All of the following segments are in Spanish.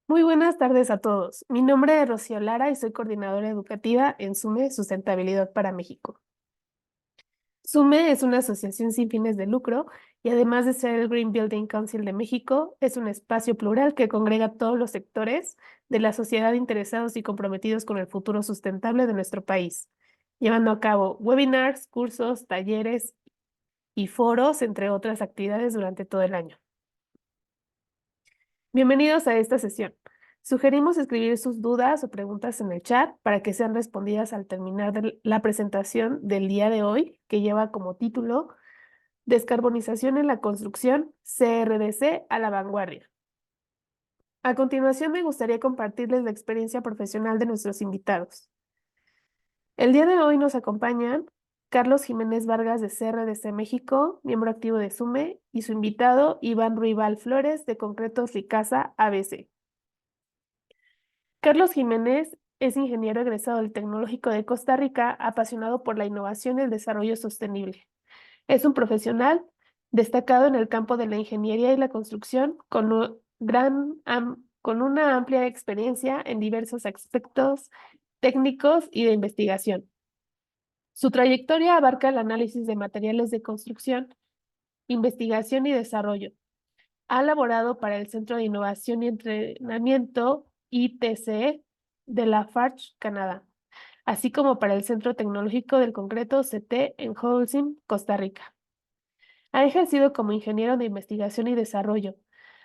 Muy buenas tardes a todos. Mi nombre es Rocío Lara y soy coordinadora educativa en SUME Sustentabilidad para México. SUME es una asociación sin fines de lucro y además de ser el Green Building Council de México, es un espacio plural que congrega a todos los sectores de la sociedad interesados y comprometidos con el futuro sustentable de nuestro país, llevando a cabo webinars, cursos, talleres y foros, entre otras actividades durante todo el año. Bienvenidos a esta sesión. Sugerimos escribir sus dudas o preguntas en el chat para que sean respondidas al terminar la presentación del día de hoy, que lleva como título Descarbonización en la construcción, CRDC a la vanguardia. A continuación, me gustaría compartirles la experiencia profesional de nuestros invitados. El día de hoy nos acompañan Carlos Jiménez Vargas de CRDC México, miembro activo de SUME, y su invitado Iván Ruibal Flores de Concretos Ricasa ABC. Carlos Jiménez es ingeniero egresado del Tecnológico de Costa Rica, apasionado por la innovación y el desarrollo sostenible. Es un profesional destacado en el campo de la ingeniería y la construcción, con una amplia experiencia en diversos aspectos técnicos y de investigación. Su trayectoria abarca el análisis de materiales de construcción, investigación y desarrollo. Ha laborado para el Centro de Innovación y Entrenamiento ITCE de Lafarge, Canadá, así como para el Centro Tecnológico del Concreto CT en Holcim, Costa Rica. Ha ejercido como ingeniero de investigación y desarrollo,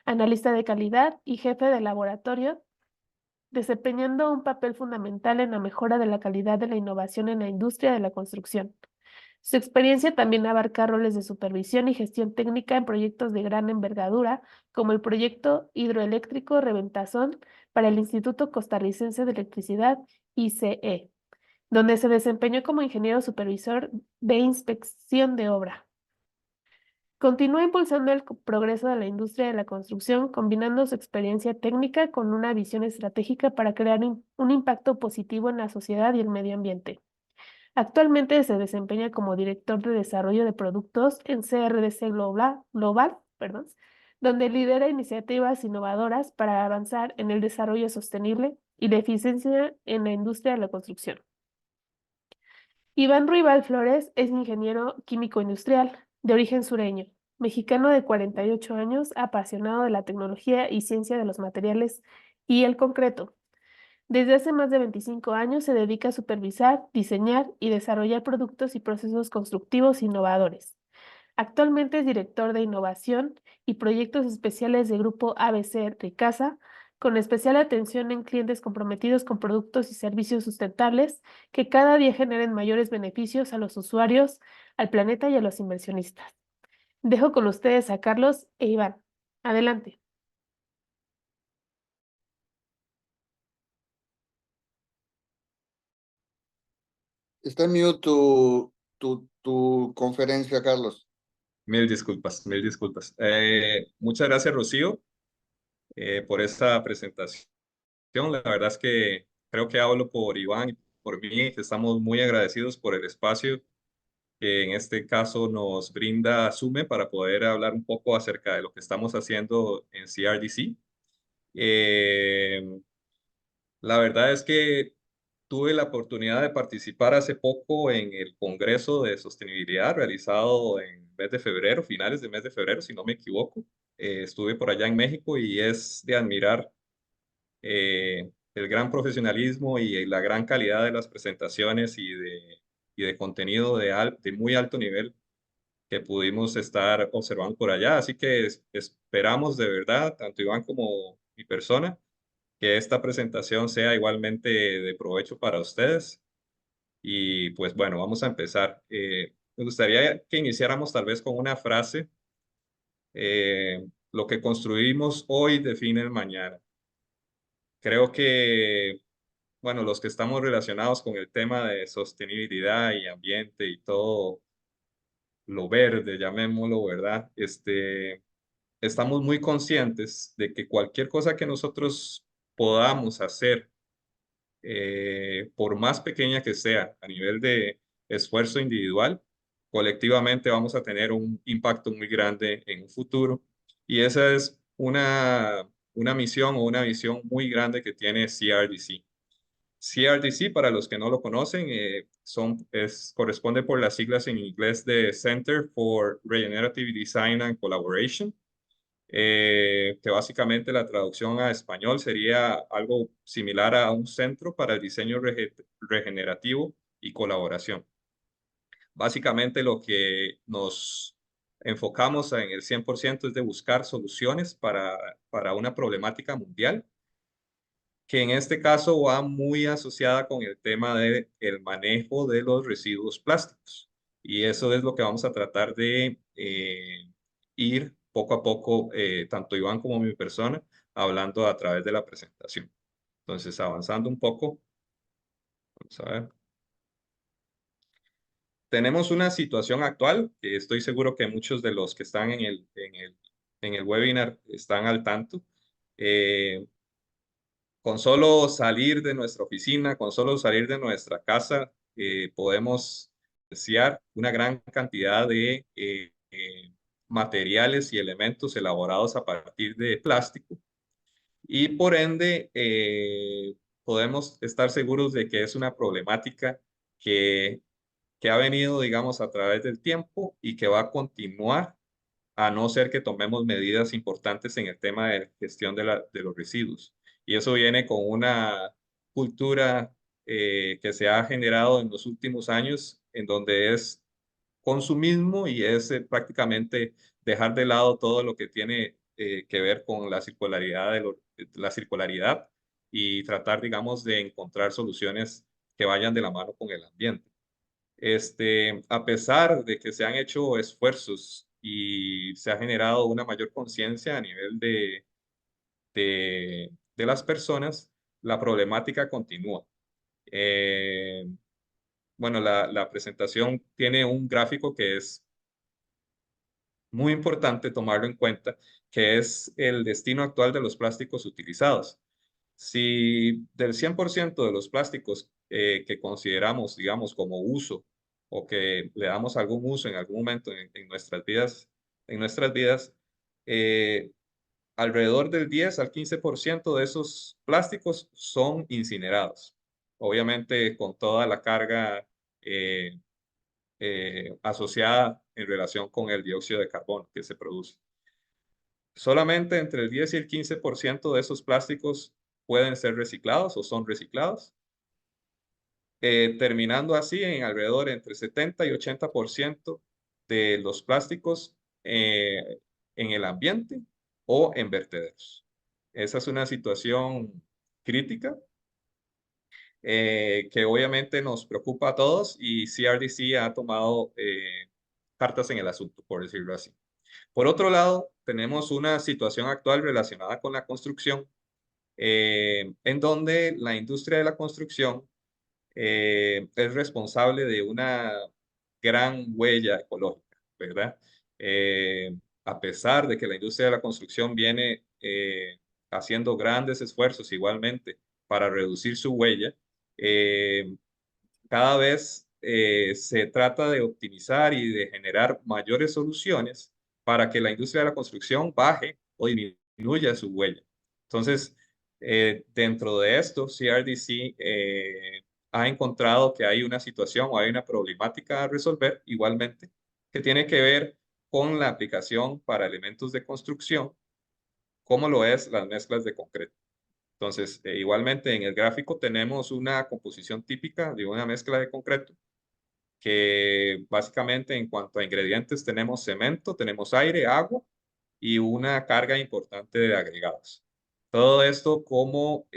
analista de calidad y jefe de laboratorio, desempeñando un papel fundamental en la mejora de la calidad de la innovación en la industria de la construcción. Su experiencia también abarca roles de supervisión y gestión técnica en proyectos de gran envergadura, como el proyecto hidroeléctrico Reventazón para el Instituto Costarricense de Electricidad, ICE, donde se desempeñó como ingeniero supervisor de inspección de obra. Continúa impulsando el progreso de la industria de la construcción, combinando su experiencia técnica con una visión estratégica para crear un impacto positivo en la sociedad y el medio ambiente. Actualmente se desempeña como director de desarrollo de productos en CRDC Global, perdón, donde lidera iniciativas innovadoras para avanzar en el desarrollo sostenible y la eficiencia en la industria de la construcción. Iván Ruibal Flores es ingeniero químico industrial de origen sureño, mexicano de 48 años, apasionado de la tecnología y ciencia de los materiales y el concreto. Desde hace más de 25 años se dedica a supervisar, diseñar y desarrollar productos y procesos constructivos innovadores. Actualmente es director de innovación y proyectos especiales de Grupo ABC Ricasa, con especial atención en clientes comprometidos con productos y servicios sustentables que cada día generen mayores beneficios a los usuarios, al planeta y a los inversionistas. Dejo con ustedes a Carlos e Iván. Adelante. Está en mute tu conferencia, Carlos. Mil disculpas, mil disculpas. Muchas gracias, Rocío, por esta presentación. La verdad es que creo que hablo por Iván y por mí. Estamos muy agradecidos por el espacio que en este caso nos brinda Sume para poder hablar un poco acerca de lo que estamos haciendo en CRDC. Eh, la verdad es que tuve la oportunidad de participar hace poco en el Congreso de Sostenibilidad realizado en mes de febrero, finales de mes de febrero, si no me equivoco. Estuve por allá en México y es de admirar el gran profesionalismo y la gran calidad de las presentaciones y de contenido de muy alto nivel que pudimos estar observando por allá. Así que esperamos de verdad, tanto Iván como mi persona, que esta presentación sea igualmente de provecho para ustedes. Y pues bueno, vamos a empezar. Me gustaría que iniciáramos tal vez con una frase. Lo que construimos hoy define el mañana. Creo que, bueno, los que estamos relacionados con el tema de sostenibilidad y ambiente y todo lo verde, llamémoslo, ¿verdad? Estamos muy conscientes de que cualquier cosa que nosotros podamos hacer, por más pequeña que sea, a nivel de esfuerzo individual, colectivamente vamos a tener un impacto muy grande en un futuro. Y esa es una una misión o una visión muy grande que tiene CRDC. CRDC, para los que no lo conocen, corresponde por las siglas en inglés de Center for Regenerative Design and Collaboration, que básicamente la traducción a español sería algo similar a un centro para el diseño regenerativo y colaboración. Básicamente lo que nos enfocamos en el 100% es de buscar soluciones para una problemática mundial, que en este caso va muy asociada con el tema del manejo de los residuos plásticos. Y eso es lo que vamos a tratar de ir poco a poco, tanto Iván como mi persona, hablando a través de la presentación. Entonces, avanzando un poco, vamos a ver. Tenemos una situación actual, que estoy seguro que muchos de los que están en el webinar están al tanto. Con solo salir de nuestra oficina, con solo salir de nuestra casa, podemos apreciar una gran cantidad de materiales y elementos elaborados a partir de plástico. Y por ende, podemos estar seguros de que es una problemática que ha venido, digamos, a través del tiempo y que va a continuar a no ser que tomemos medidas importantes en el tema de gestión de los residuos. Y eso viene con una cultura que se ha generado en los últimos años, en donde es consumismo y es prácticamente dejar de lado todo lo que tiene que ver con la circularidad, la circularidad y tratar, digamos, de encontrar soluciones que vayan de la mano con el ambiente. A pesar de que se han hecho esfuerzos y se ha generado una mayor conciencia a nivel de las personas, la problemática continúa. Bueno, la presentación tiene un gráfico que es muy importante tomarlo en cuenta, que es el destino actual de los plásticos utilizados. Si del 100% de los plásticos que consideramos, digamos, como uso o que le damos algún uso en algún momento en nuestras vidas, eh, alrededor del 10 al 15% de esos plásticos son incinerados. Obviamente con toda la carga eh, asociada en relación con el dióxido de carbono que se produce. Solamente entre el 10 y el 15% de esos plásticos pueden ser reciclados o son reciclados, terminando así en alrededor entre 70 y 80% de los plásticos en el ambiente o en vertederos. Esa es una situación crítica que obviamente nos preocupa a todos y CRDC ha tomado cartas en el asunto, por decirlo así. Por otro lado, tenemos una situación actual relacionada con la construcción, en donde la industria de la construcción es responsable de una gran huella ecológica, ¿verdad? A pesar de que la industria de la construcción viene haciendo grandes esfuerzos igualmente para reducir su huella, eh, cada vez se trata de optimizar y de generar mayores soluciones para que la industria de la construcción baje o disminuya su huella. Entonces, dentro de esto, CRDC ha encontrado que hay una situación o hay una problemática a resolver igualmente que tiene que ver con la aplicación para elementos de construcción, como lo es las mezclas de concreto. Entonces, igualmente en el gráfico tenemos una composición típica de una mezcla de concreto, que básicamente en cuanto a ingredientes tenemos cemento, tenemos aire, agua y una carga importante de agregados. Todo esto como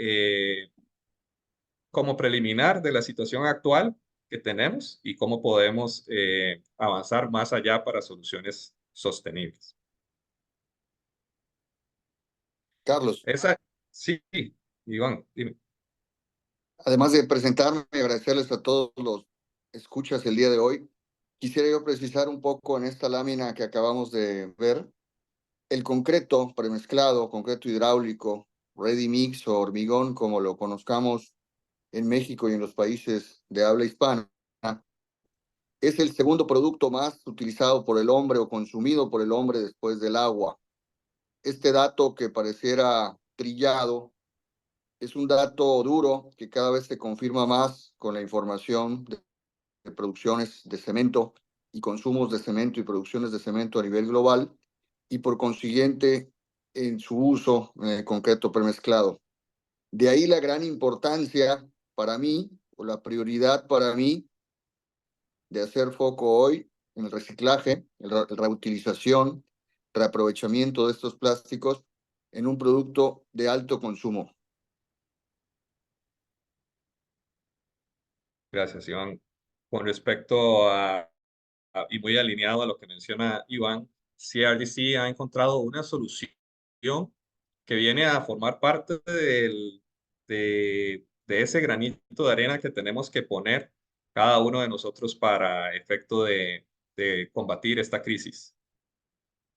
preliminar de la situación actual que tenemos y cómo podemos avanzar más allá para soluciones sostenibles. Carlos, Esa, sí, Iván, dime. además de presentarme y agradecerles a todos los escuchas el día de hoy, quisiera yo precisar un poco en esta lámina que acabamos de ver, el concreto premezclado, concreto hidráulico, ready mix o hormigón, como lo conozcamos en México y en los países de habla hispana, es el segundo producto más utilizado por el hombre o consumido por el hombre después del agua. Este dato que pareciera trillado. Es un dato duro que cada vez se confirma más con la información de producciones de cemento y consumos de cemento y producciones de cemento a nivel global, y por consiguiente en su uso en el concreto premezclado. De ahí la gran importancia para mí, o la prioridad para mí, de hacer foco hoy en el reciclaje, la reutilización, reaprovechamiento de estos plásticos en un producto de alto consumo. Gracias, Iván. Con respecto y muy alineado a lo que menciona Iván, CRDC ha encontrado una solución que viene a formar parte de ese granito de arena que tenemos que poner cada uno de nosotros para efecto de combatir esta crisis.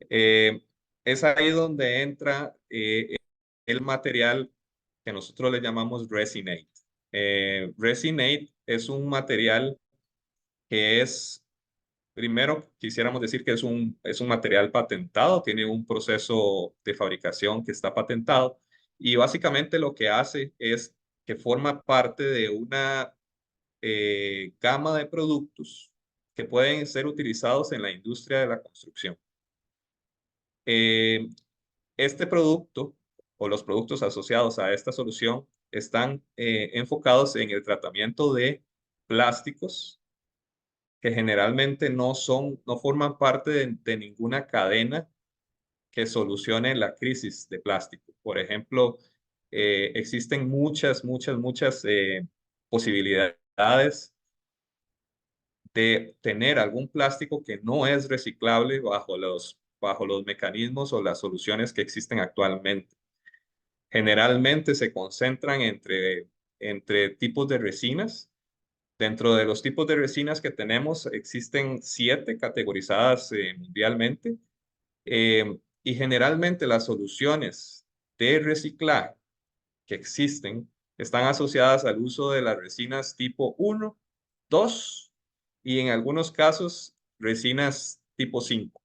Es ahí donde entra el material que nosotros le llamamos Resinate. Resinate es un material que es, primero quisiéramos decir que es un material patentado, tiene un proceso de fabricación que está patentado y básicamente lo que hace es que forma parte de una gama de productos que pueden ser utilizados en la industria de la construcción. Este producto o los productos asociados a esta solución están enfocados en el tratamiento de plásticos que generalmente no forman parte de ninguna cadena que solucione la crisis de plástico. Por ejemplo, existen muchas posibilidades de tener algún plástico que no es reciclable bajo los mecanismos o las soluciones que existen actualmente. Generalmente se concentran entre tipos de resinas. Dentro de los tipos de resinas que tenemos, existen 7 categorizadas mundialmente, y generalmente las soluciones de reciclaje que existen están asociadas al uso de las resinas tipo 1, 2 y en algunos casos resinas tipo 5.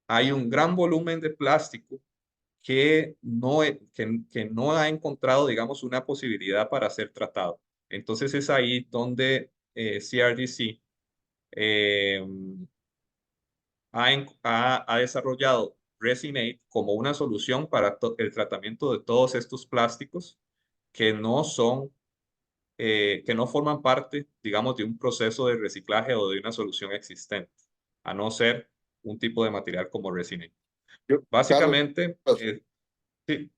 Hay un gran volumen de plástico que no ha encontrado, digamos, una posibilidad para ser tratado. Entonces es ahí donde CRDC eh, ha desarrollado Resinate como una solución para el tratamiento de todos estos plásticos que que no forman parte, digamos, de un proceso de reciclaje o de una solución existente, a no ser un tipo de material como Resinate. Carlos, Básicamente, sí.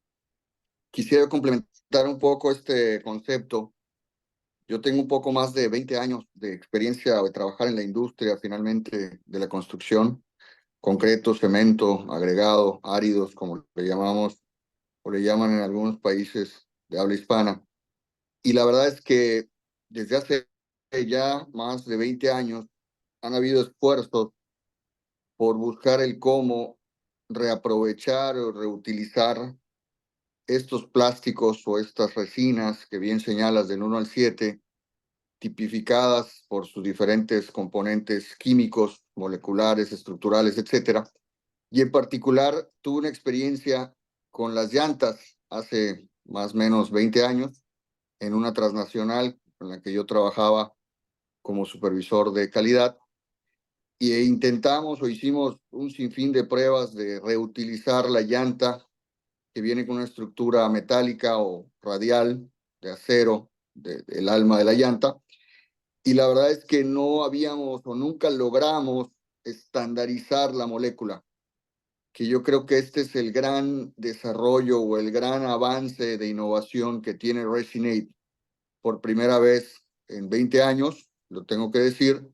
quisiera complementar un poco este concepto. Yo tengo un poco más de 20 años de experiencia de trabajar en la industria finalmente de la construcción, concreto, cemento, agregado, áridos, como le llamamos o le llaman en algunos países de habla hispana. Y la verdad es que desde hace ya más de 20 años han habido esfuerzos por buscar el cómo reaprovechar o reutilizar estos plásticos o estas resinas que bien señalas del 1 al 7, tipificadas por sus diferentes componentes químicos, moleculares, estructurales, etcétera. Y en particular tuve una experiencia con las llantas hace más o menos 20 años en una transnacional en la que yo trabajaba como supervisor de calidad, e intentamos o hicimos un sinfín de pruebas de reutilizar la llanta que viene con una estructura metálica o radial de acero, del alma de la llanta, y la verdad es que no habíamos o nunca logramos estandarizar la molécula, que yo creo que este es el gran desarrollo o el gran avance de innovación que tiene Resinate por primera vez en 20 años, lo tengo que decir.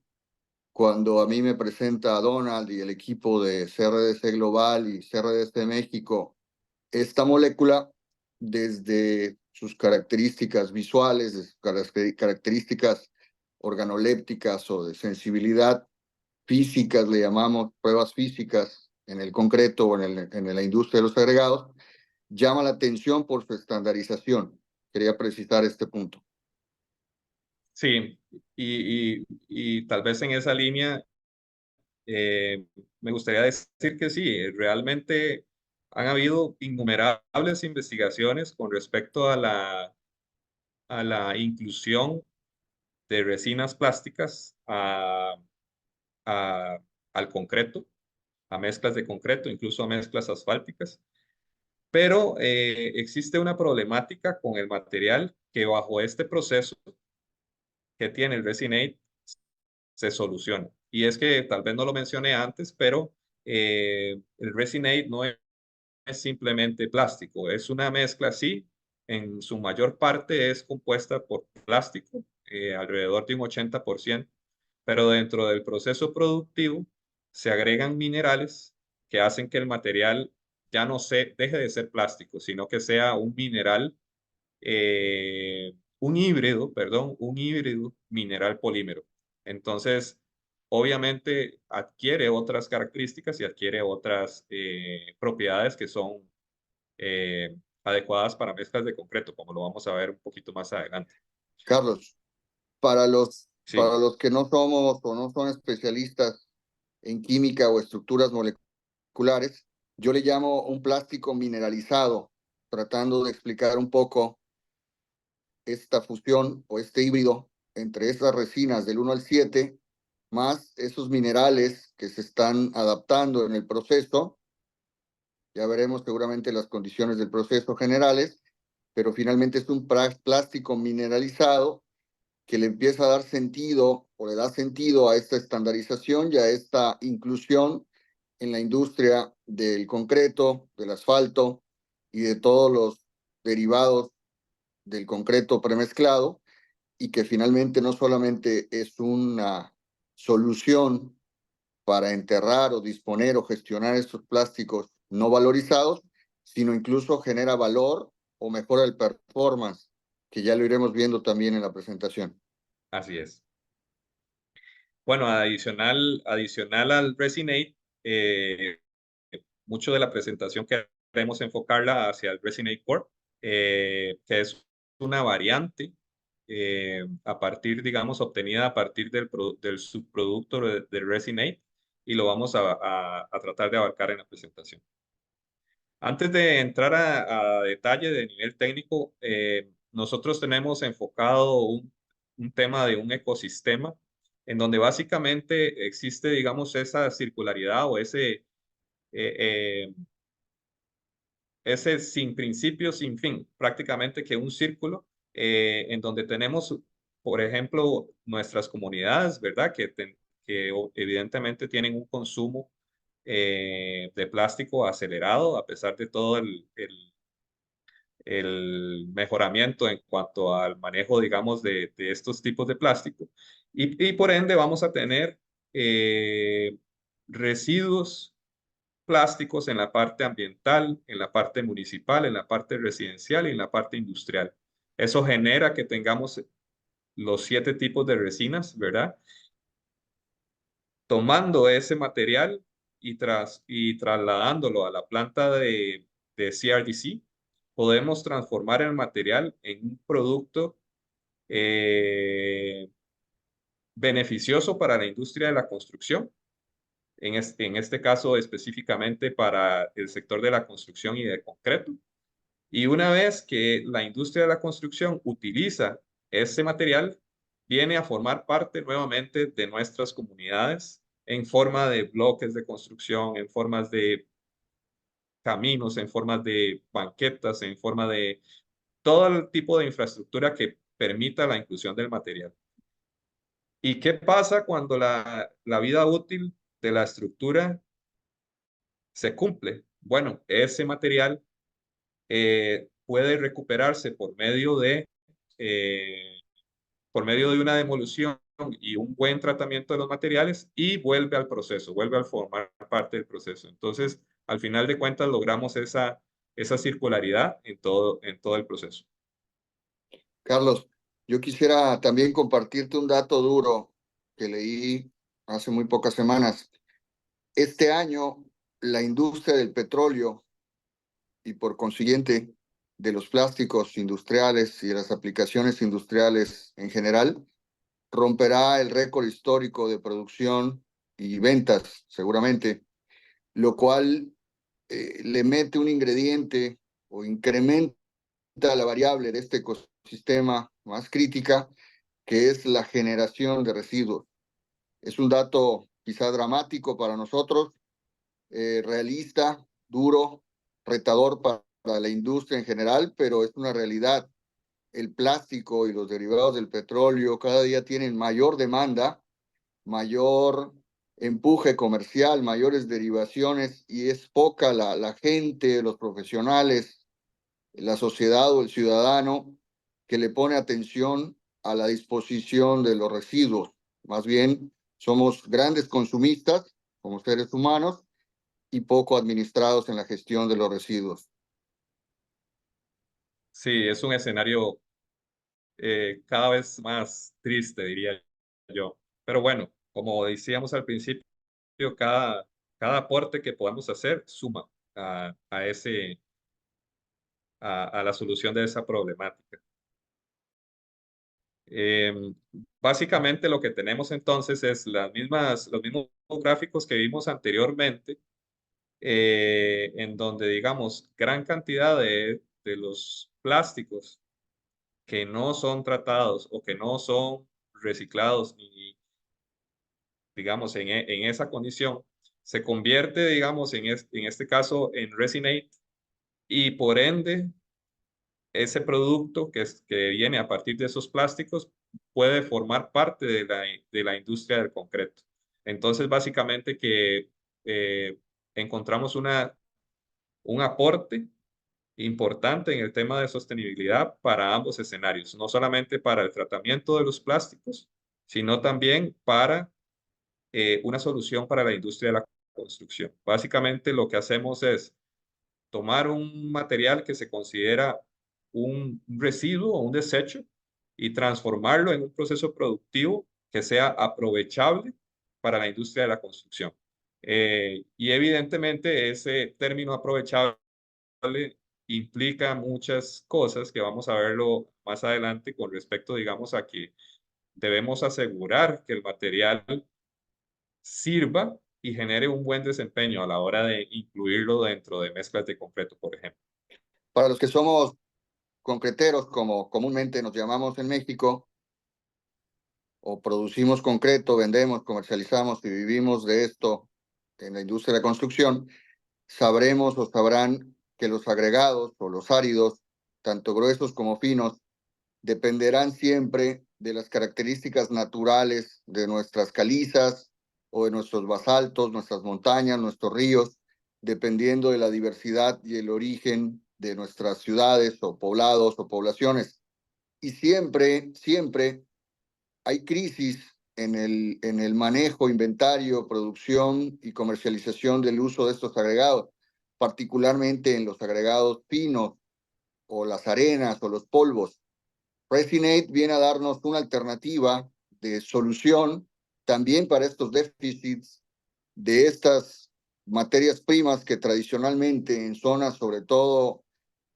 Cuando a mí me presenta Donald y el equipo de CRDC Global y CRDC México esta molécula, desde sus características visuales, de sus características organolépticas o de sensibilidad físicas, le llamamos pruebas físicas en el concreto o en la industria de los agregados, llama la atención por su estandarización. Quería precisar este punto. Sí, y tal vez en esa línea me gustaría decir que sí, realmente han habido innumerables investigaciones con respecto a la inclusión de resinas plásticas al concreto, a mezclas de concreto, incluso a mezclas asfálticas. Pero existe una problemática con el material que bajo este proceso que tiene el Resin-8 se soluciona. Y es que tal vez no lo mencioné antes, pero el Resin-8 no es simplemente plástico, es una mezcla, sí, en su mayor parte es compuesta por plástico, alrededor de un 80%, pero dentro del proceso productivo se agregan minerales que hacen que el material ya no deje de ser plástico, sino que sea un mineral, un híbrido, perdón, un híbrido mineral polímero. Entonces, obviamente adquiere otras características y adquiere otras propiedades que son eh, adecuadas para mezclas de concreto, como lo vamos a ver un poquito más adelante. Carlos, para Sí, los que no somos o no son especialistas en química o estructuras moleculares, yo le llamo un plástico mineralizado, tratando de explicar un poco esta fusión o este híbrido entre esas resinas del 1 al 7, más esos minerales que se están adaptando en el proceso. Ya veremos seguramente las condiciones del proceso generales, pero finalmente es un plástico mineralizado que le empieza a dar sentido o le da sentido a esta estandarización y a esta inclusión en la industria del concreto, del asfalto y de todos los derivados del concreto premezclado, y que finalmente no solamente es una solución para enterrar o disponer o gestionar estos plásticos no valorizados, sino incluso genera valor o mejora el performance, que ya lo iremos viendo también en la presentación. así es. Bueno, adicional al Resin-8, mucho de la presentación queremos enfocarla hacia el Resin-8 Core, que es una variante a partir, digamos, obtenida a partir del subproducto del Resin-8, y lo vamos a tratar de abarcar en la presentación. Antes de entrar a detalle de nivel técnico, nosotros tenemos enfocado un tema de un ecosistema en donde básicamente existe, digamos, esa circularidad o eh, ese sin principio, sin fin, prácticamente que un círculo en donde tenemos, por ejemplo, nuestras comunidades, ¿verdad? Que evidentemente tienen un consumo de plástico acelerado a pesar de todo el mejoramiento en cuanto al manejo, digamos, de estos tipos de plástico. Y por ende vamos a tener residuos plásticos en la parte ambiental, en la parte municipal, en la parte residencial y en la parte industrial. Eso genera que tengamos los 7 tipos de resinas, ¿verdad? Tomando ese material y trasladándolo a la planta de CRDC, podemos transformar el material en un producto eh, beneficioso para la industria de la construcción, en este caso específicamente para el sector de la construcción y de concreto. Y una vez que la industria de la construcción utiliza ese material, viene a formar parte nuevamente de nuestras comunidades en forma de bloques de construcción, en formas de caminos, en formas de banquetas, en forma de todo el tipo de infraestructura que permita la inclusión del material. ¿Y qué pasa cuando la vida útil de la estructura se cumple? Bueno, ese material puede recuperarse eh, por medio de una demolición y un buen tratamiento de los materiales, y vuelve al proceso, vuelve a formar parte del proceso. Entonces, al final de cuentas, logramos esa circularidad en todo el proceso. Carlos, yo quisiera también compartirte un dato duro que leí hace muy pocas semanas. Este año, la industria del petróleo y por consiguiente de los plásticos industriales y de las aplicaciones industriales en general, romperá el récord histórico de producción y ventas, seguramente, lo cual le mete un ingrediente o incrementa la variable de este ecosistema más crítica, que es la generación de residuos. Es un dato quizá dramático para nosotros, realista, duro, retador para la industria en general, pero es una realidad. El plástico y los derivados del petróleo cada día tienen mayor demanda, mayor empuje comercial, mayores derivaciones, y es poca la gente, los profesionales, la sociedad o el ciudadano que le pone atención a la disposición de los residuos. Más bien, somos grandes consumistas como seres humanos y poco administrados en la gestión de los residuos. Sí, es un escenario cada vez más triste, diría yo. Pero bueno, como decíamos al principio, cada aporte que podamos hacer suma a la solución de esa problemática. Em, Básicamente lo que tenemos entonces es los mismos gráficos que vimos anteriormente, en donde, digamos, gran cantidad de los plásticos que no son tratados o que no son reciclados ni, digamos, en esa condición, se convierte, digamos, en este caso, en resinate, y por ende, ese producto que viene a partir de esos plásticos puede formar parte de la industria del concreto. Entonces, básicamente que encontramos un aporte importante en el tema de sostenibilidad para ambos escenarios, no solamente para el tratamiento de los plásticos, sino también para una solución para la industria de la construcción. Básicamente lo que hacemos es tomar un material que se considera un residuo o un desecho y transformarlo en un proceso productivo que sea aprovechable para la industria de la construcción. Y evidentemente ese término aprovechable implica muchas cosas que vamos a verlo más adelante con respecto, digamos, a que debemos asegurar que el material sirva y genere un buen desempeño a la hora de incluirlo dentro de mezclas de concreto, por ejemplo. Para los que somos concreteros, como comúnmente nos llamamos en México, o producimos concreto, vendemos, comercializamos y vivimos de esto en la industria de la construcción, sabremos o sabrán que los agregados o los áridos, tanto gruesos como finos, dependerán siempre de las características naturales de nuestras calizas o de nuestros basaltos, nuestras montañas, nuestros ríos, dependiendo de la diversidad y el origen de nuestras ciudades o poblados o poblaciones. Y siempre hay crisis en el manejo, inventario, producción y comercialización del uso de estos agregados, particularmente en los agregados finos o las arenas o los polvos. Resinate viene a darnos una alternativa de solución también para estos déficits de estas materias primas que tradicionalmente en zonas sobre todo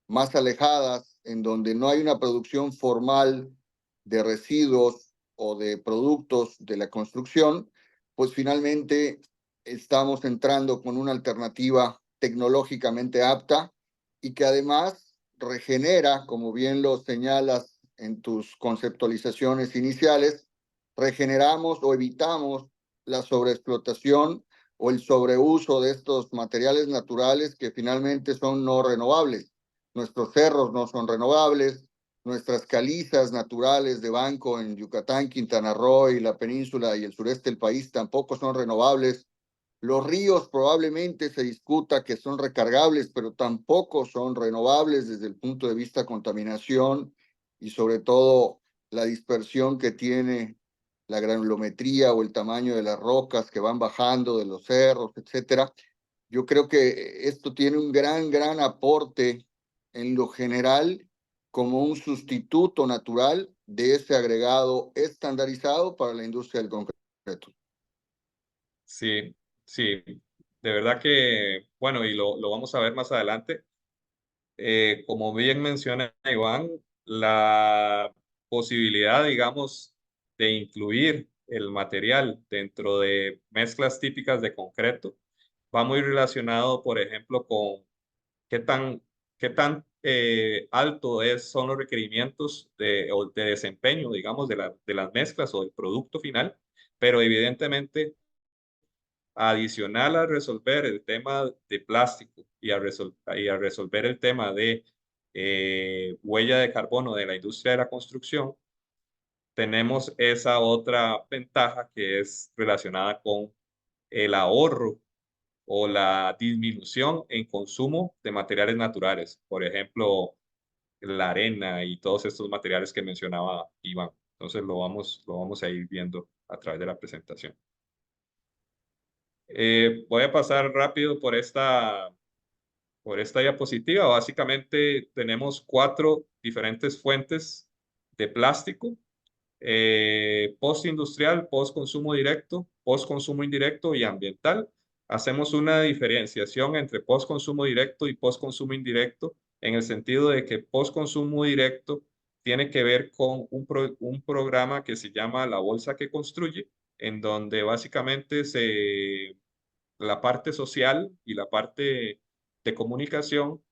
más alejadas, en donde no hay una producción formal de residuos o de productos de la construcción, pues finalmente estamos entrando con una alternativa tecnológicamente apta y que además regenera, como bien lo señalas en tus conceptualizaciones iniciales, regeneramos o evitamos la sobreexplotación o el sobreuso de estos materiales naturales que finalmente son no renovables. Nuestros cerros no son renovables, nuestras calizas naturales de banco en Yucatán, Quintana Roo y la península y el sureste del país tampoco son renovables. Los ríos probablemente se discuta que son recargables, pero tampoco son renovables desde el punto de vista de contaminación y sobre todo la dispersión que tiene la granulometría o el tamaño de las rocas que van bajando de los cerros, etcétera. Yo creo que esto tiene un gran aporte en lo general como un sustituto natural de ese agregado estandarizado para la industria del concreto. Sí, sí, de verdad que, bueno, y lo vamos a ver más adelante. Como bien menciona Iván, la posibilidad, digamos, de incluir el material dentro de mezclas típicas de concreto va muy relacionado, por ejemplo, con qué tan, qué tan alto son los requerimientos o de desempeño, digamos, de las mezclas o del producto final, pero evidentemente adicional a resolver el tema de plástico y a resolver el tema de huella de carbono de la industria de la construcción, tenemos esa otra ventaja que es relacionada con el ahorro o la disminución en consumo de materiales naturales, por ejemplo, la arena y todos estos materiales que mencionaba Iván. Entonces lo vamos a ir viendo a través de la presentación. Voy a pasar rápido por esta diapositiva. Básicamente tenemos 4 diferentes fuentes de plástico: postindustrial, postconsumo directo, postconsumo indirecto y ambiental. Hacemos una diferenciación entre postconsumo directo y postconsumo indirecto en el sentido de que postconsumo directo tiene que ver con un programa que se llama La Bolsa que Construye, en donde básicamente la parte social y la parte de comunicación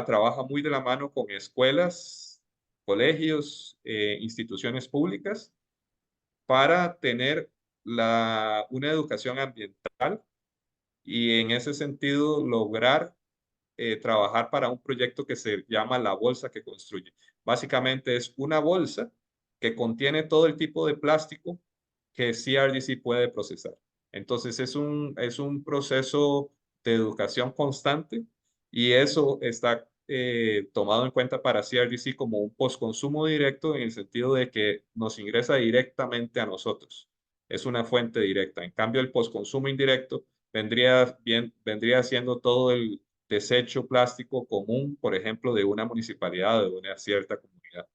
trabaja muy de la mano con escuelas, colegios, instituciones públicas para tener una educación ambiental y en ese sentido lograr trabajar para un proyecto que se llama La Bolsa que Construye. Básicamente es una bolsa que contiene todo el tipo de plástico que CRDC puede procesar. Entonces es un proceso de educación constante y eso está tomado en cuenta para CRDC como un postconsumo directo en el sentido de que nos ingresa directamente a nosotros. Es una fuente directa. En cambio, el postconsumo indirecto vendría siendo todo el desecho plástico común, por ejemplo, de una municipalidad o de una cierta comunidad.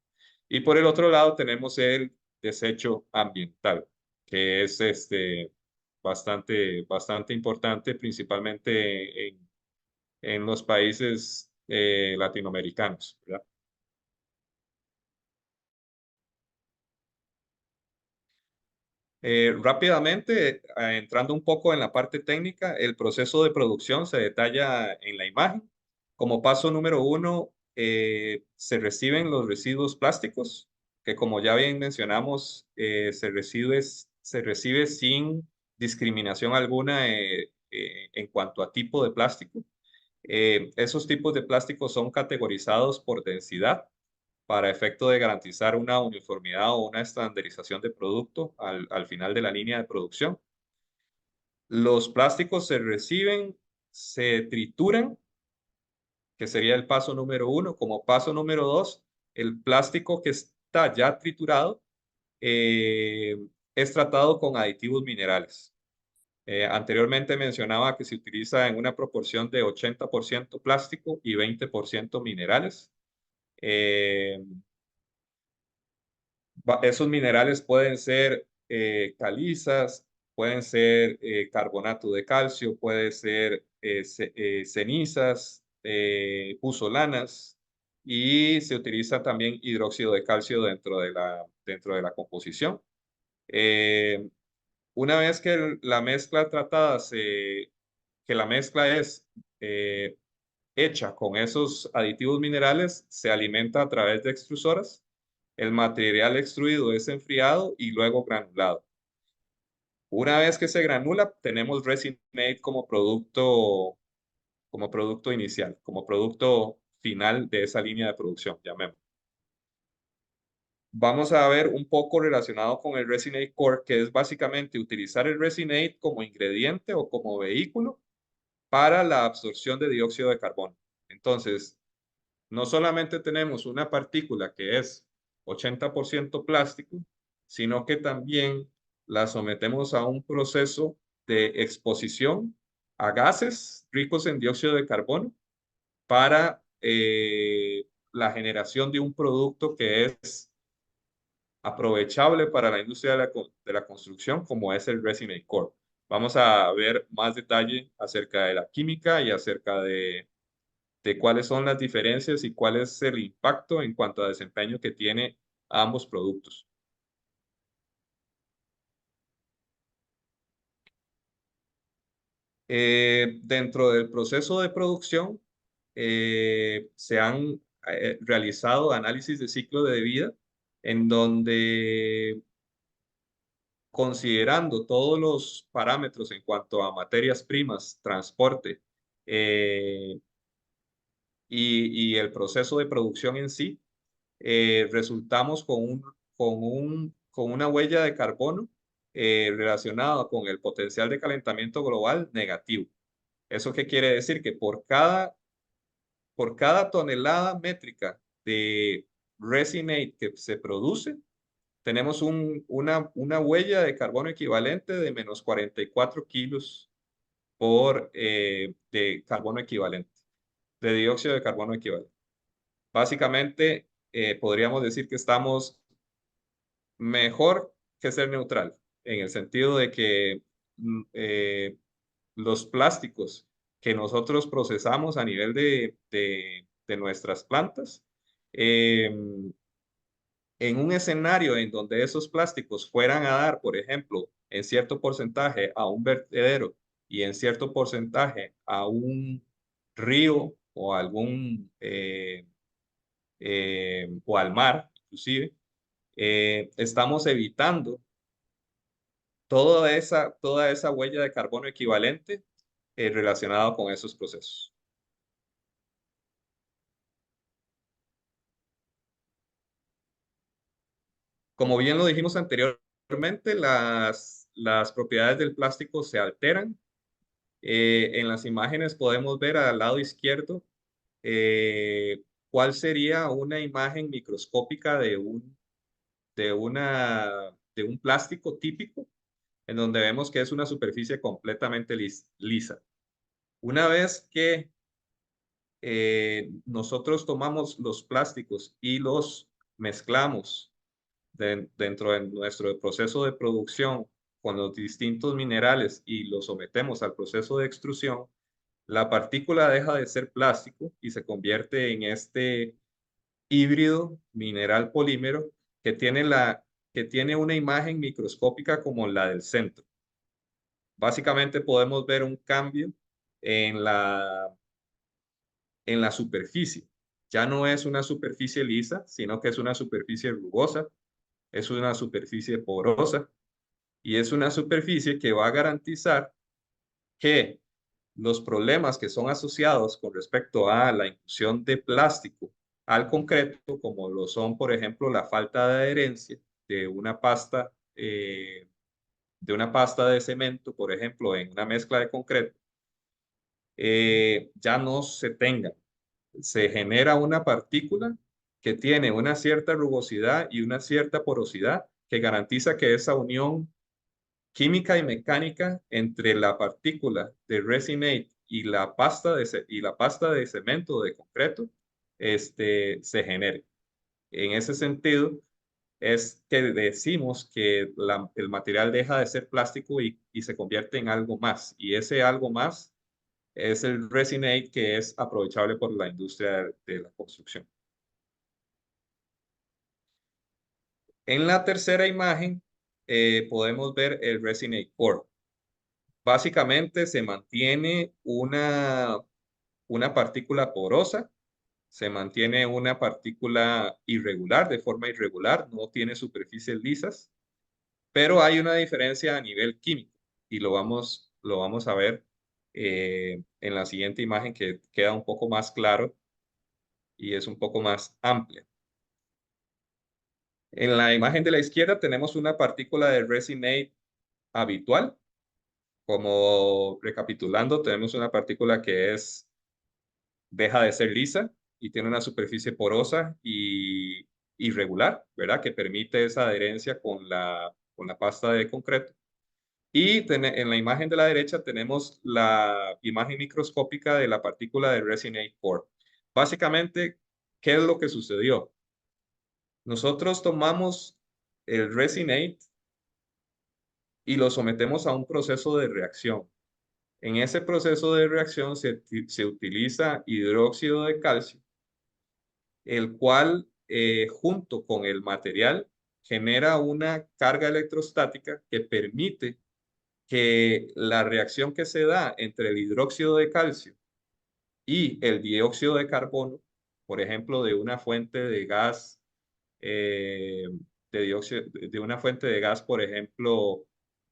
Y por el otro lado tenemos el desecho ambiental, que es bastante importante, principalmente en los países latinoamericanos, ¿verdad? Rápidamente, entrando un poco en la parte técnica, el proceso de producción se detalla en la imagen. Como paso número 1, se reciben los residuos plásticos, que como ya bien mencionamos, se recibe sin discriminación alguna en cuanto a tipo de plástico. Esos tipos de plásticos son categorizados por densidad para efecto de garantizar una uniformidad o una estandarización de producto al final de la línea de producción. Los plásticos se reciben, se trituran, que sería el paso número 1. Como paso número 2, el plástico que está ya triturado eh, es tratado con aditivos minerales. Anteriormente mencionaba que se utiliza en una proporción de 80% plástico y 20% minerales. Eh, Esos minerales pueden ser calizas, pueden ser carbonato de calcio, puede ser cenizas, puzolanas, y se utiliza también hidróxido de calcio dentro de la composición. Eh, una vez que la mezcla tratada que la mezcla es eh, hecha con esos aditivos minerales, se alimenta a través de extrusoras. El material extruido es enfriado y luego granulado. Una vez que se granula, tenemos resin-made como producto inicial, como producto final de esa línea de producción, llamemos. Vamos a ver un poco relacionado con el Resin-Aid Core, que es básicamente utilizar el Resin-Aid como ingrediente o como vehículo para la absorción de dióxido de carbono. Entonces, no solamente tenemos una partícula que es 80% plástico, sino que también la sometemos a un proceso de exposición a gases ricos en dióxido de carbono para la generación de un producto que es aprovechable para la industria de la construcción, como es el Resin-Aid Core. Vamos a ver más detalle acerca de la química y acerca de cuáles son las diferencias y cuál es el impacto en cuanto a desempeño que tiene ambos productos. Dentro del proceso de producción se han realizado análisis de ciclo de vida en donde, considerando todos los parámetros en cuanto a materias primas, transporte y el proceso de producción en sí, resultamos con una huella de carbono relacionada con el potencial de calentamiento global negativo. ¿Eso qué quiere decir? Que por cada tonelada métrica de resinate que se produce, tenemos una huella de carbono equivalente de menos 44 kilos de carbono equivalente, de dióxido de carbono equivalente. Básicamente, podríamos decir que estamos mejor que ser neutral, en el sentido de que los plásticos que nosotros procesamos a nivel de nuestras plantas, en un escenario en donde esos plásticos fueran a dar, por ejemplo, en cierto porcentaje a un vertedero y en cierto porcentaje a un río o o al mar, inclusive, estamos evitando toda esa huella de carbono equivalente relacionada con esos procesos. Como bien lo dijimos anteriormente, las propiedades del plástico se alteran. En las imágenes podemos ver al lado izquierdo cuál sería una imagen microscópica de un plástico típico, en donde vemos que es una superficie completamente lisa. Una vez que nosotros tomamos los plásticos y los mezclamos dentro de nuestro proceso de producción con los distintos minerales y los sometemos al proceso de extrusión, la partícula deja de ser plástico y se convierte en este híbrido mineral polímero que tiene una imagen microscópica como la del centro. Básicamente podemos ver un cambio en en la superficie. Ya no es una superficie lisa, sino que es una superficie rugosa, es una superficie porosa y es una superficie que va a garantizar que los problemas que son asociados con respecto a la inclusión de plástico al concreto, como lo son, por ejemplo, la falta de adherencia de de una pasta de cemento, por ejemplo, en una mezcla de concreto, ya no se tenga. Se genera una partícula que tiene una cierta rugosidad y una cierta porosidad que garantiza que esa unión química y mecánica entre la partícula de resinate y la pasta de cemento de concreto se genere. En ese sentido, es que decimos que el material deja de ser plástico y se convierte en algo más. Y ese algo más es el resinate, que es aprovechable por la industria de la construcción. En la tercera imagen podemos ver el resinate core. Básicamente se mantiene una partícula porosa, se mantiene una partícula irregular, de forma irregular, no tiene superficies lisas, pero hay una diferencia a nivel químico y lo vamos a ver en la siguiente imagen, que queda un poco más claro y es un poco más amplia. En la imagen de la izquierda tenemos una partícula de resinate habitual. Como recapitulando, tenemos una partícula que deja de ser lisa y tiene una superficie porosa y irregular, ¿verdad? Que permite esa adherencia con la pasta de concreto. Y en la imagen de la derecha tenemos la imagen microscópica de la partícula de resinate core. Básicamente, ¿qué es lo que sucedió? Nosotros tomamos el resinate y lo sometemos a un proceso de reacción. En ese proceso de reacción se utiliza hidróxido de calcio, el cual junto con el material genera una carga electrostática que permite que la reacción que se da entre el hidróxido de calcio y el dióxido de carbono, por ejemplo, de una fuente de gas, eh, de una fuente de gas, por ejemplo,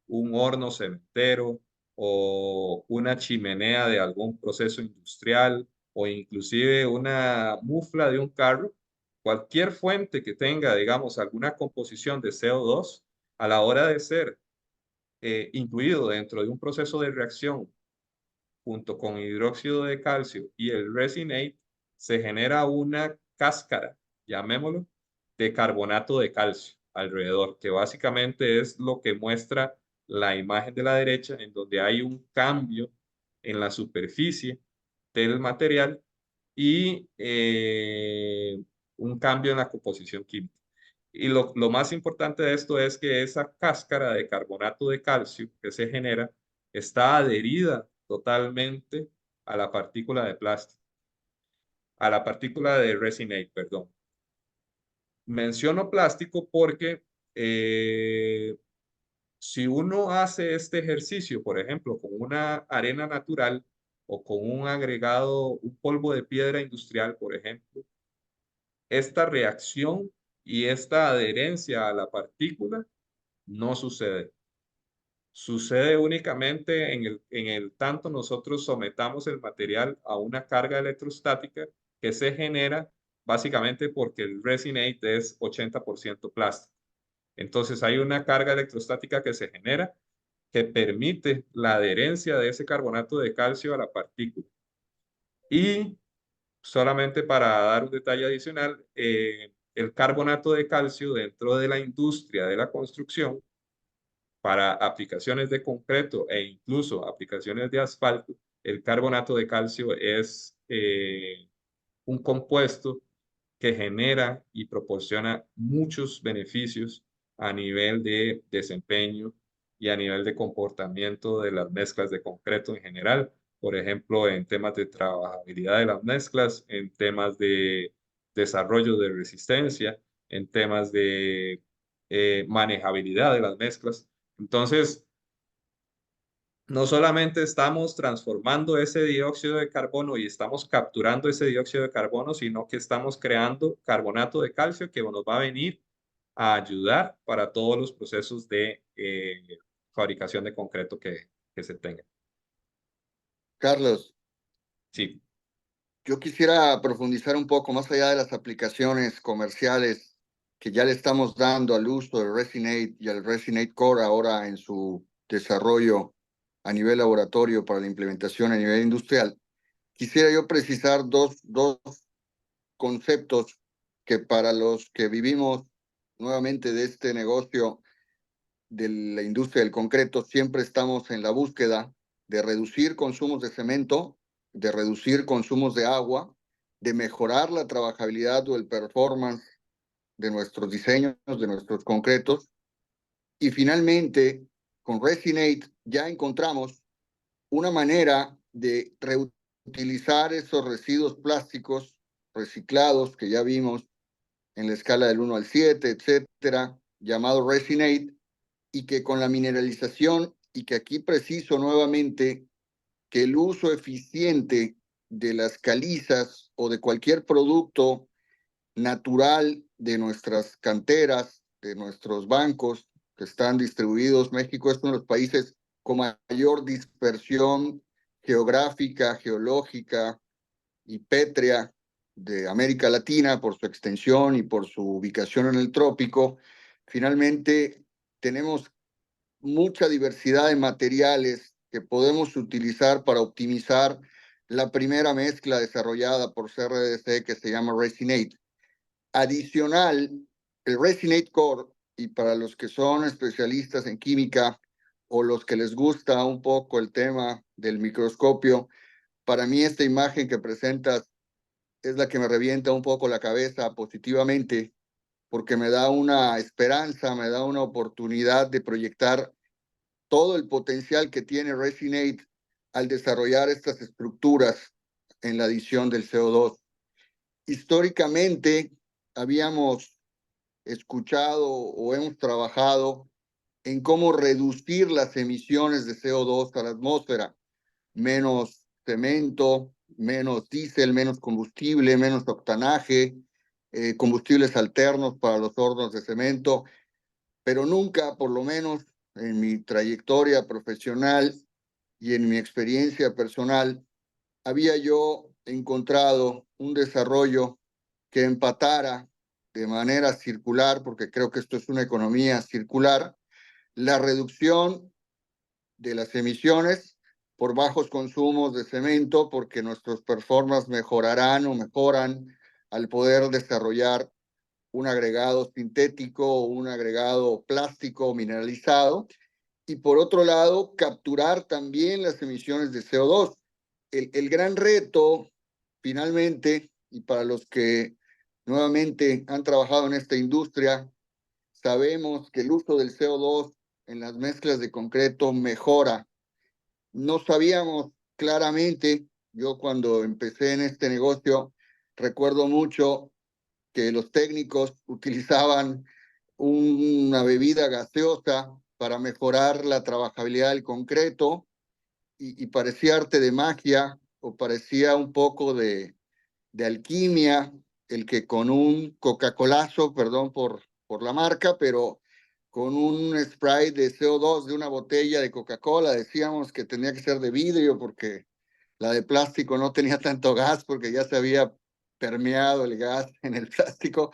un horno cementero o una chimenea de algún proceso industrial o inclusive una mufla de un carro, cualquier fuente que tenga, digamos, alguna composición de CO2, a la hora de ser incluido dentro de un proceso de reacción junto con hidróxido de calcio y el resinate, se genera una cáscara, llamémoslo, de carbonato de calcio alrededor, que básicamente es lo que muestra la imagen de la derecha, en donde hay un cambio en la superficie del material y un cambio en la composición química. Y lo más importante de esto es que esa cáscara de carbonato de calcio que se genera está adherida totalmente a la partícula de plástico, a la partícula de resinate, perdón. Menciono plástico porque si uno hace este ejercicio, por ejemplo, con una arena natural o con un agregado, un polvo de piedra industrial, por ejemplo, esta reacción y esta adherencia a la partícula no sucede. Sucede únicamente en el tanto nosotros sometamos el material a una carga electrostática que se genera básicamente porque el resinate es 80% plástico. Entonces hay una carga electrostática que se genera que permite la adherencia de ese carbonato de calcio a la partícula. Y solamente para dar un detalle adicional, el carbonato de calcio dentro de la industria de la construcción para aplicaciones de concreto e incluso aplicaciones de asfalto, el carbonato de calcio es un compuesto que genera y proporciona muchos beneficios a nivel de desempeño y a nivel de comportamiento de las mezclas de concreto en general. Por ejemplo, en temas de trabajabilidad de las mezclas, en temas de desarrollo de resistencia, en temas de manejabilidad de las mezclas. Entonces, no solamente estamos transformando ese dióxido de carbono y estamos capturando ese dióxido de carbono, sino que estamos creando carbonato de calcio que nos va a venir a ayudar para todos los procesos de fabricación de concreto que se tengan. Carlos, Sí, yo quisiera profundizar un poco más allá de las aplicaciones comerciales que ya le estamos dando al uso del Resinate y al Resinate Core ahora en su desarrollo a nivel laboratorio para la implementación a nivel industrial. Quisiera yo precisar dos conceptos que para los que vivimos nuevamente de este negocio de la industria del concreto siempre estamos en la búsqueda de reducir consumos de cemento, de reducir consumos de agua, de mejorar la trabajabilidad o el performance de nuestros diseños, de nuestros concretos. Y finalmente, con Resinate ya encontramos una manera de reutilizar esos residuos plásticos reciclados que ya vimos en la escala del 1 al 7, etcétera, llamado Resinate, y que con la mineralización, y que aquí preciso nuevamente que el uso eficiente de las calizas o de cualquier producto natural de nuestras canteras, de nuestros bancos que están distribuidos. México es uno de los países con mayor dispersión geográfica, geológica y pétrea de América Latina por su extensión y por su ubicación en el trópico. Finalmente, tenemos mucha diversidad de materiales que podemos utilizar para optimizar la primera mezcla desarrollada por CRDC que se llama Resinate. Adicional, el Resinate Core, y para los que son especialistas en química o los que les gusta un poco el tema del microscopio, para mí esta imagen que presentas es la que me revienta un poco la cabeza positivamente, porque me da una esperanza, me da una oportunidad de proyectar todo el potencial que tiene Resinate al desarrollar estas estructuras en la adición del CO2. Históricamente habíamos escuchado o hemos trabajado en cómo reducir las emisiones de CO2 a la atmósfera. Menos cemento, menos diésel, menos combustible, menos octanaje, combustibles alternos para los hornos de cemento, pero nunca, por lo menos en mi trayectoria profesional y en mi experiencia personal, había yo encontrado un desarrollo que empatara de manera circular, porque creo que esto es una economía circular, la reducción de las emisiones por bajos consumos de cemento, porque nuestros performances mejorarán o mejoran al poder desarrollar un agregado sintético o un agregado plástico mineralizado. Y por otro lado, capturar también las emisiones de CO2. El gran reto, finalmente, y para los que nuevamente han trabajado en esta industria, sabemos que el uso del CO2 en las mezclas de concreto mejora. No sabíamos claramente, yo cuando empecé en este negocio, recuerdo mucho que los técnicos utilizaban una bebida gaseosa para mejorar la trabajabilidad del concreto y parecía arte de magia o parecía un poco de alquimia el que con un Coca-Colazo, perdón por la marca, pero con un spray de CO2 de una botella de Coca-Cola, decíamos que tenía que ser de vidrio porque la de plástico no tenía tanto gas porque ya se había permeado el gas en el plástico.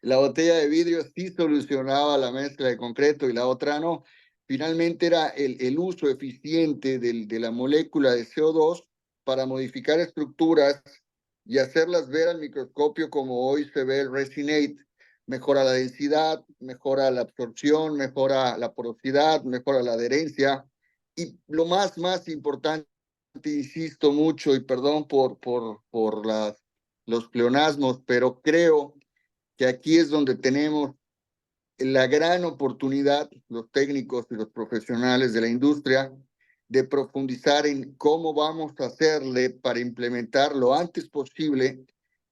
La botella de vidrio sí solucionaba la mezcla de concreto y la otra no. Finalmente era el uso eficiente de la molécula de CO2 para modificar estructuras y hacerlas ver al microscopio como hoy se ve el Resinate. Mejora la densidad, mejora la absorción, mejora la porosidad, mejora la adherencia. Y lo más importante, insisto mucho y perdón por los pleonasmos, pero creo que aquí es donde tenemos la gran oportunidad, los técnicos y los profesionales de la industria, de profundizar en cómo vamos a hacerle para implementar lo antes posible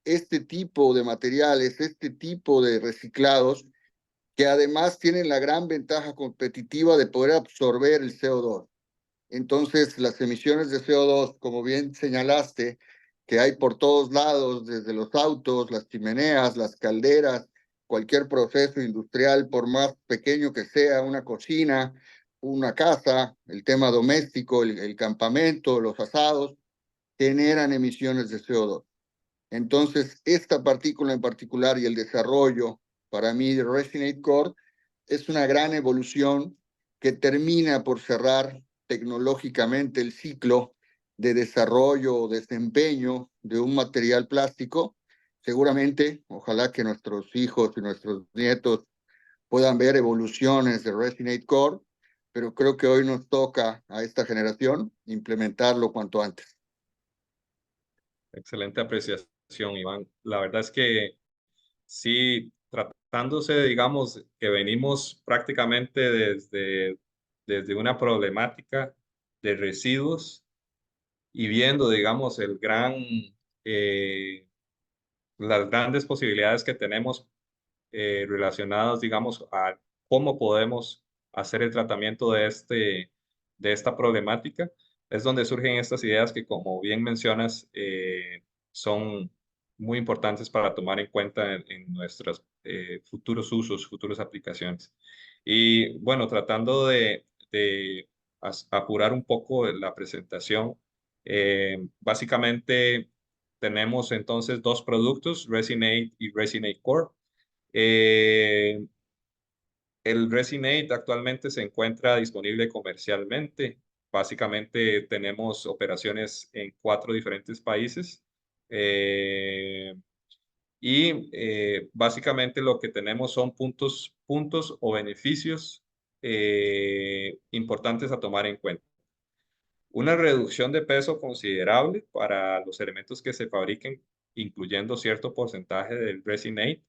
este tipo de materiales, este tipo de reciclados, que además tienen la gran ventaja competitiva de poder absorber el CO2. Entonces, las emisiones de CO2, como bien señalaste, que hay por todos lados, desde los autos, las chimeneas, las calderas, cualquier proceso industrial, por más pequeño que sea, una cocina, una casa, el tema doméstico, el campamento, los asados, generan emisiones de CO2. Entonces, esta partícula en particular y el desarrollo, para mí, de Resinate Core, es una gran evolución que termina por cerrar tecnológicamente el ciclo de desarrollo o desempeño de un material plástico. Seguramente, ojalá que nuestros hijos y nuestros nietos puedan ver evoluciones de Resinate Core, pero creo que hoy nos toca a esta generación implementarlo cuanto antes. Excelente apreciación, Iván. La verdad es que sí, tratándose, digamos, que venimos prácticamente desde una problemática de residuos y viendo, digamos, eh, las grandes posibilidades que tenemos relacionadas, digamos, a cómo podemos hacer el tratamiento de esta problemática, es donde surgen estas ideas que, como bien mencionas, son muy importantes para tomar en cuenta en nuestros futuros usos, futuras aplicaciones. Y bueno, tratando de apurar un poco la presentación, básicamente tenemos entonces dos productos, Resinate y Resinate Core. Eh, el Resinate actualmente se encuentra disponible comercialmente. Básicamente tenemos operaciones en 4 diferentes países. Eh, Básicamente lo que tenemos son puntos o beneficios importantes a tomar en cuenta. Una reducción de peso considerable para los elementos que se fabriquen, incluyendo cierto porcentaje del Resinate.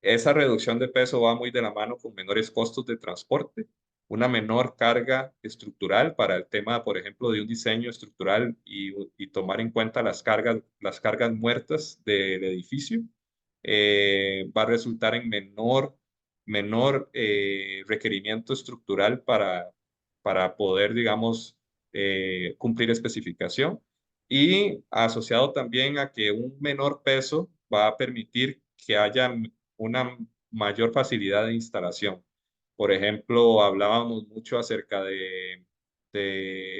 Esa reducción de peso va muy de la mano con menores costos de transporte, una menor carga estructural para el tema, por ejemplo, de un diseño estructural y tomar en cuenta las cargas muertas del edificio. Va a resultar en menor menor requerimiento estructural para poder, digamos, cumplir especificación. Y asociado también a que un menor peso va a permitir que haya una mayor facilidad de instalación. Por ejemplo, hablábamos mucho acerca de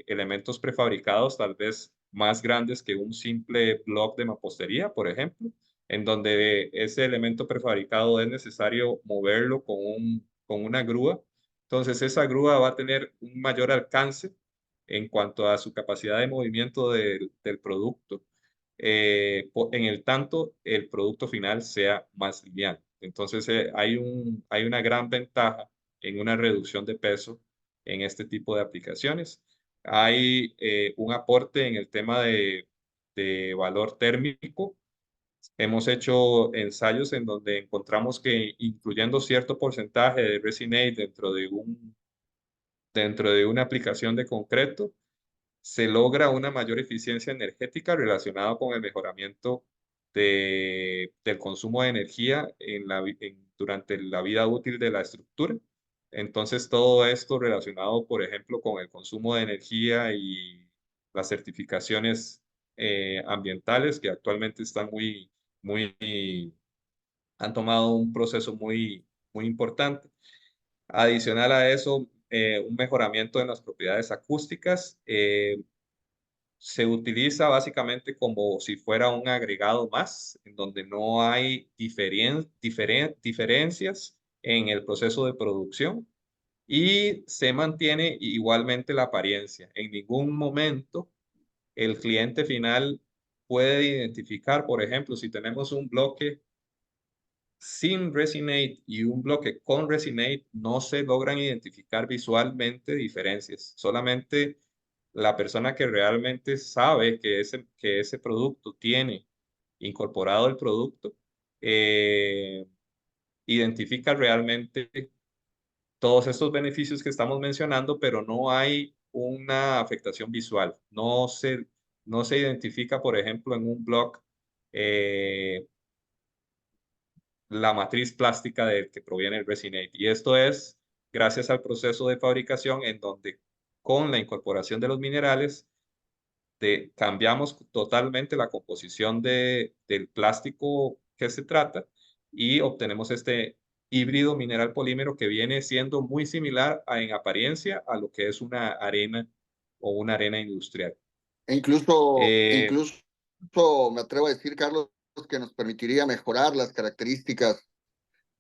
elementos prefabricados, tal vez más grandes que un simple block de mampostería, por ejemplo, en donde ese elemento prefabricado es necesario moverlo con una grúa. Entonces, esa grúa va a tener un mayor alcance en cuanto a su capacidad de movimiento del producto, en el tanto el producto final sea más liviano. Entonces, hay una gran ventaja en una reducción de peso en este tipo de aplicaciones. Hay un aporte en el tema de valor térmico. Hemos hecho ensayos en donde encontramos que incluyendo cierto porcentaje de resinate dentro de una aplicación de concreto, se logra una mayor eficiencia energética relacionada con el mejoramiento del consumo de energía durante la vida útil de la estructura. Entonces, todo esto relacionado, por ejemplo, con el consumo de energía y las certificaciones ambientales que actualmente están han tomado un proceso muy importante. Adicional a eso, un mejoramiento en las propiedades acústicas. Se utiliza básicamente como si fuera un agregado más, en donde no hay diferencias en el proceso de producción y se mantiene igualmente la apariencia. En ningún momento el cliente final puede identificar, por ejemplo, si tenemos un bloque sin Resinate y un bloque con Resinate, no se logran identificar visualmente diferencias. Solamente la persona que realmente sabe que ese producto tiene incorporado el producto, eh, identifica realmente todos estos beneficios que estamos mencionando, pero no hay una afectación visual. No se identifica, por ejemplo, en un blog eh, la matriz plástica del que proviene el resinate. Y esto es gracias al proceso de fabricación en donde con la incorporación de los minerales cambiamos totalmente la composición del plástico que se trata y obtenemos este híbrido mineral polímero que viene siendo muy similar en apariencia a lo que es una arena o una arena industrial. E incluso, Eh, incluso me atrevo a decir, Carlos, que nos permitiría mejorar las características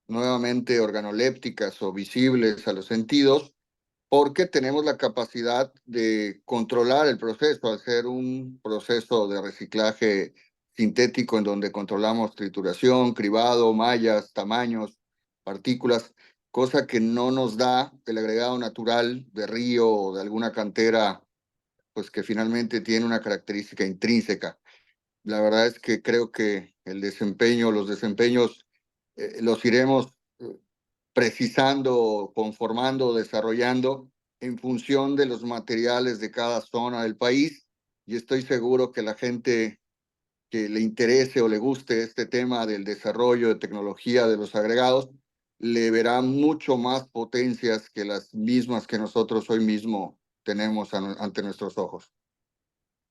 nuevamente organolépticas o visibles a los sentidos, porque tenemos la capacidad de controlar el proceso, hacer un proceso de reciclaje sintético en donde controlamos trituración, cribado, mallas, tamaños, partículas, cosa que no nos da el agregado natural de río o de alguna cantera, pues que finalmente tiene una característica intrínseca. La verdad es que creo que los desempeños los iremos precisando, conformando, desarrollando en función de los materiales de cada zona del país. Y estoy seguro que la gente que le interese o le guste este tema del desarrollo de tecnología de los agregados, le verá mucho más potencias que las mismas que nosotros hoy mismo tenemos ante nuestros ojos.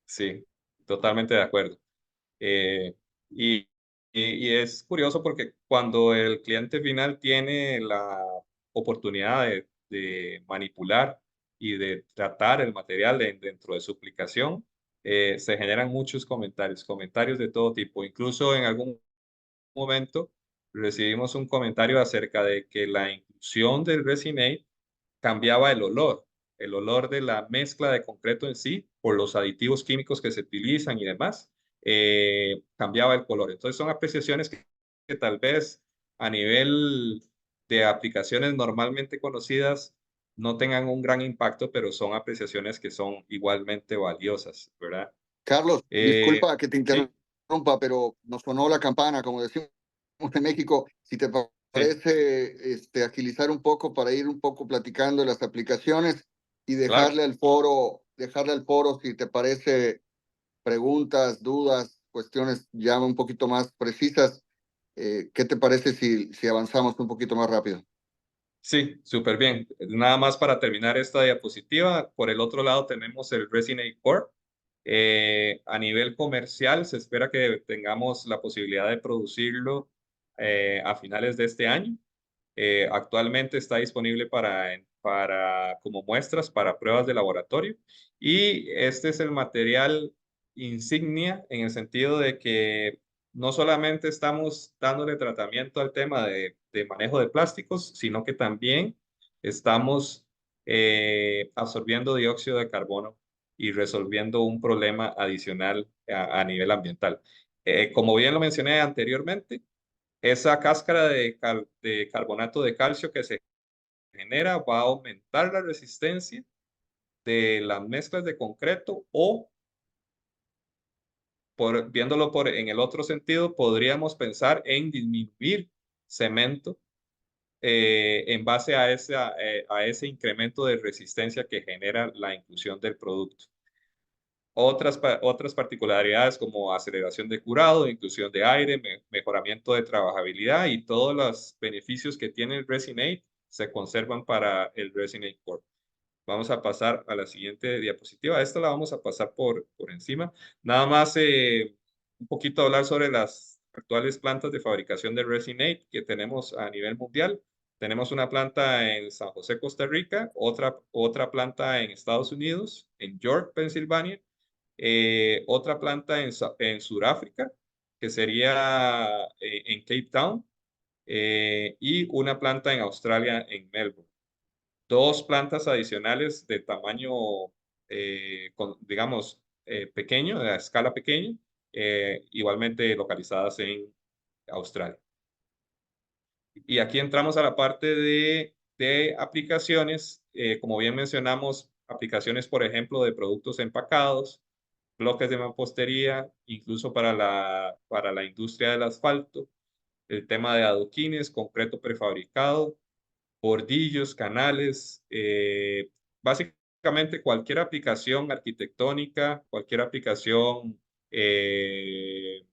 sí, totalmente de acuerdo. Eh, y, y es curioso porque cuando el cliente final tiene la oportunidad de manipular y de tratar el material dentro de su aplicación, se generan muchos comentarios de todo tipo. Incluso en algún momento recibimos un comentario acerca de que la inclusión del Resinate cambiaba el olor de la mezcla de concreto en sí, por los aditivos químicos que se utilizan y demás, cambiaba el color. Entonces son apreciaciones que tal vez a nivel de aplicaciones normalmente conocidas no tengan un gran impacto, pero son apreciaciones que son igualmente valiosas, ¿verdad? Carlos, disculpa que te Sí, interrumpa, pero nos sonó la campana, como decimos en México. Si te sí, parece, agilizar un poco para ir un poco platicando de las aplicaciones y claro. dejarle al foro, si te parece, preguntas, dudas, cuestiones ya un poquito más precisas. ¿Qué te parece si avanzamos un poquito más rápido? Sí, súper bien. Nada más para terminar esta diapositiva, por el otro lado tenemos el Resinate Core. A nivel comercial, se espera que tengamos la posibilidad de producirlo a finales de este año. Actualmente está disponible como muestras para pruebas de laboratorio y este es el material insignia en el sentido de que no solamente estamos dándole tratamiento al tema de manejo de plásticos, sino que también estamos absorbiendo dióxido de carbono y resolviendo un problema adicional a nivel ambiental. Como bien lo mencioné anteriormente, esa cáscara de carbonato de calcio que se genera va a aumentar la resistencia de las mezclas de concreto o, viéndolo en el otro sentido, podríamos pensar en disminuir cemento en base a ese incremento de resistencia que genera la inclusión del producto. Otras particularidades como aceleración de curado, inclusión de aire, mejoramiento de trabajabilidad y todos los beneficios que tiene el Resinate se conservan para el Resinate Core. Vamos a pasar a la siguiente diapositiva. Esta la vamos a pasar por encima. Nada más un poquito hablar sobre las actuales plantas de fabricación de Resinate que tenemos a nivel mundial. Tenemos una planta en San José, Costa Rica, otra planta en Estados Unidos, en York, Pensilvania, otra planta en Sudáfrica, que sería en Cape Town, y una planta en Australia, en Melbourne. Dos plantas adicionales de tamaño, digamos, pequeño, de escala pequeña, igualmente localizadas en Australia. Y aquí entramos a la parte de aplicaciones, como bien mencionamos, aplicaciones, por ejemplo, de productos empacados, bloques de mampostería, incluso para la industria del asfalto, el tema de adoquines, concreto prefabricado, bordillos, canales, básicamente cualquier aplicación arquitectónica, cualquier aplicación que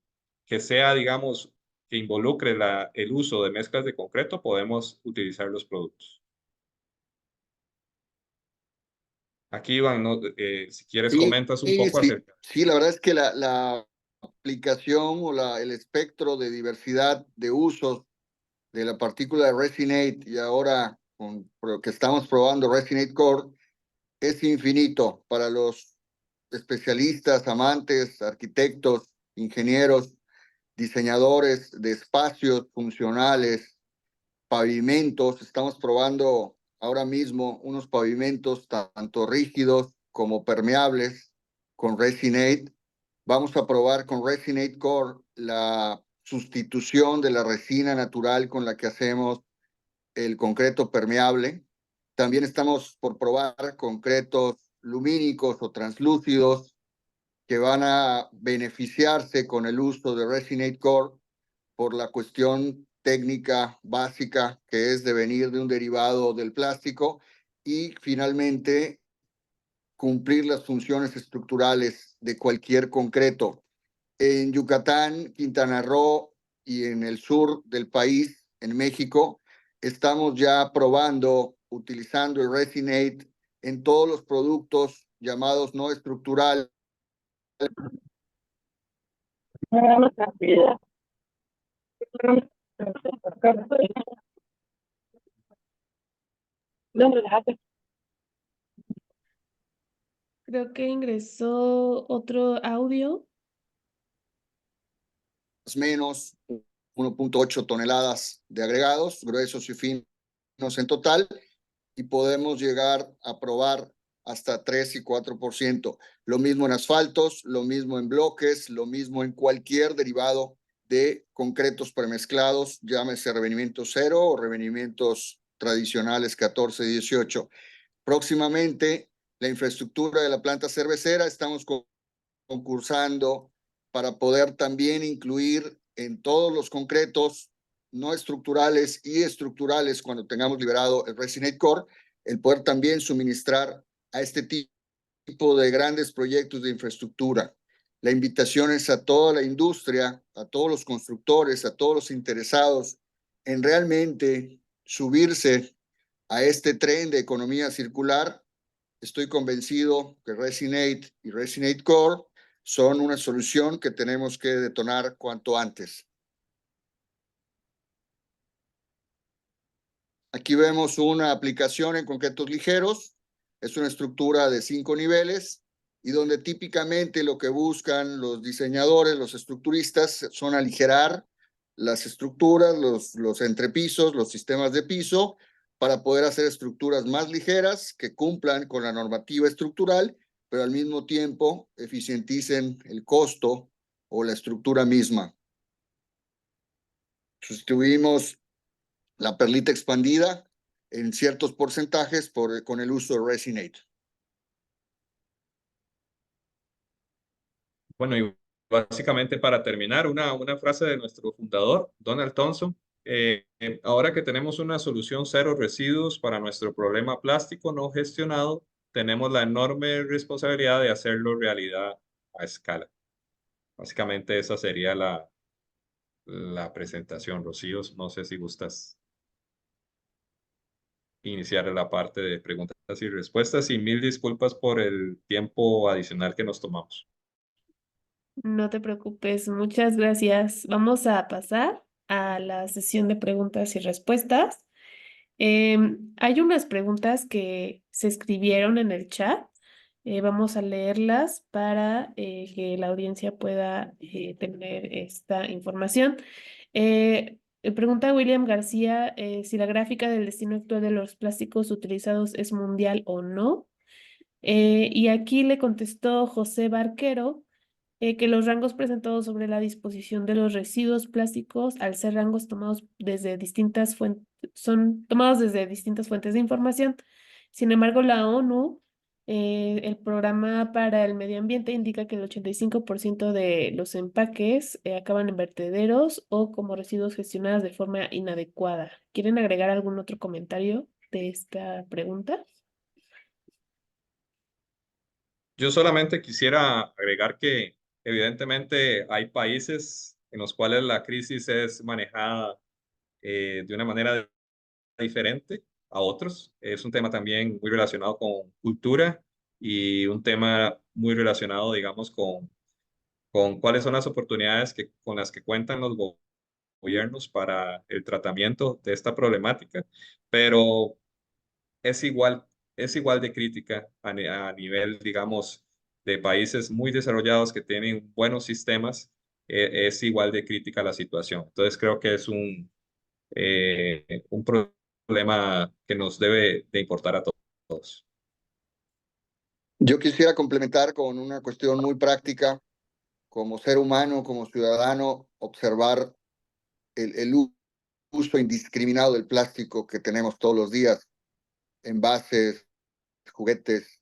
sea, digamos, que involucre el uso de mezclas de concreto, podemos utilizar los productos. Aquí, Iván, si quieres Sí, comentas un sí, poco acerca. sí, la verdad es que la aplicación o el espectro de diversidad de usos de la partícula de Resinate y ahora con lo que estamos probando Resinate Core es infinito para los especialistas, amantes, arquitectos, ingenieros, diseñadores de espacios funcionales, pavimentos. Estamos probando ahora mismo unos pavimentos tanto rígidos como permeables con Resinate. Vamos a probar con Resinate Core la sustitución de la resina natural con la que hacemos el concreto permeable. También estamos por probar concretos lumínicos o translúcidos que van a beneficiarse con el uso de Resinate Core por la cuestión técnica básica que es de venir de un derivado del plástico y finalmente cumplir las funciones estructurales de cualquier concreto. En Yucatán, Quintana Roo y en el sur del país, en México, estamos ya probando, utilizando el Resinate en todos los productos llamados no estructurales. Creo que ingresó otro audio. Menos 1.8 toneladas de agregados, gruesos y finos en total, y podemos llegar a probar hasta 3 y 4%. Lo mismo en asfaltos, lo mismo en bloques, lo mismo en cualquier derivado de concretos premezclados, llámese revenimientos 0 o revenimientos tradicionales 14, 18. Próximamente, la infraestructura de la planta cervecera, estamos concursando para poder también incluir en todos los concretos no estructurales y estructurales, cuando tengamos liberado el Resinate Core, el poder también suministrar a este tipo de grandes proyectos de infraestructura. La invitación es a toda la industria, a todos los constructores, a todos los interesados en realmente subirse a este tren de economía circular, estoy convencido que Resinate y Resinate Core son una solución que tenemos que detonar cuanto antes. Aquí vemos una aplicación en concretos ligeros. Es una estructura de 5 niveles y donde típicamente lo que buscan los diseñadores, los estructuristas, son aligerar las estructuras, los entrepisos, los sistemas de piso, para poder hacer estructuras más ligeras que cumplan con la normativa estructural, pero al mismo tiempo eficienticen el costo o la estructura misma. Sustituimos la perlita expandida en ciertos porcentajes con el uso de Resinate. Bueno, y básicamente para terminar, una frase de nuestro fundador, Donald Thompson. Ahora que tenemos una solución cero residuos para nuestro problema plástico no gestionado, tenemos la enorme responsabilidad de hacerlo realidad a escala. Básicamente esa sería la presentación, Rocío. No sé si gustas iniciar la parte de preguntas y respuestas y mil disculpas por el tiempo adicional que nos tomamos. No te preocupes, muchas gracias. Vamos a pasar a la sesión de preguntas y respuestas. Hay unas preguntas que se escribieron en el chat. Vamos a leerlas para que la audiencia pueda tener esta información. Pregunta William García si la gráfica del destino actual de los plásticos utilizados es mundial o no. Y aquí le contestó José Barquero que los rangos presentados sobre la disposición de los residuos plásticos, al ser rangos tomados desde distintas fuentes, son tomados desde distintas fuentes de información. Sin embargo, la ONU, el Programa para el Medio Ambiente, indica que el 85% de los empaques acaban en vertederos o como residuos gestionados de forma inadecuada. ¿Quieren agregar algún otro comentario de esta pregunta? Yo solamente quisiera agregar que evidentemente hay países en los cuales la crisis es manejada de una manera diferente a otros. Es un tema también muy relacionado con cultura y un tema muy relacionado, digamos, con cuáles son las oportunidades con las que cuentan los gobiernos para el tratamiento de esta problemática. Pero es igual, es igual de crítica a nivel, digamos, de países muy desarrollados que tienen buenos sistemas, es igual de crítica la situación. Entonces creo que es un problema que nos debe de importar a todos. Yo quisiera complementar con una cuestión muy práctica. Como ser humano, como ciudadano, observar el uso indiscriminado del plástico que tenemos todos los días, envases, juguetes,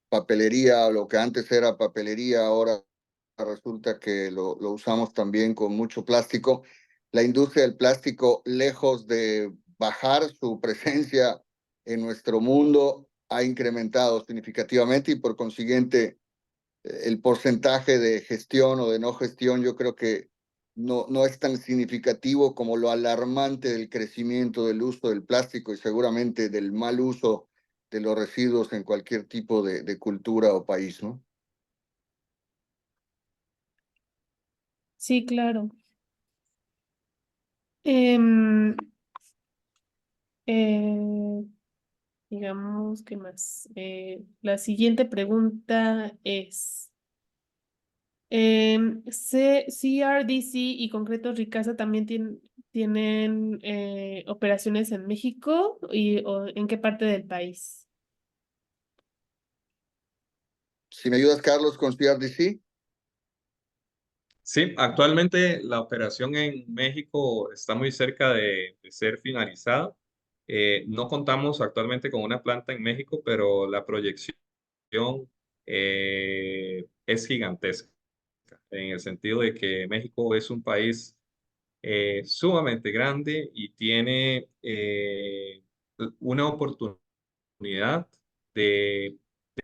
papelería, lo que antes era papelería, ahora resulta que lo usamos también con mucho plástico. La industria del plástico, lejos de bajar su presencia en nuestro mundo, ha incrementado significativamente y por consiguiente el porcentaje de gestión o de no gestión, yo creo que no es tan significativo como lo alarmante del crecimiento del uso del plástico y seguramente del mal uso de los residuos en cualquier tipo de cultura o país, ¿no? Sí, claro. Em, eh, digamos, ¿qué más? La siguiente pregunta es, CRDC y Concretos Ricasa también tienen operaciones en México o en qué parte del país. Si me ayudas, Carlos, con CRDC. Sí, actualmente la operación en México está muy cerca de ser finalizada. No contamos actualmente con una planta en México, pero la proyección es gigantesca, en el sentido de que México es un país sumamente grande y tiene una oportunidad de,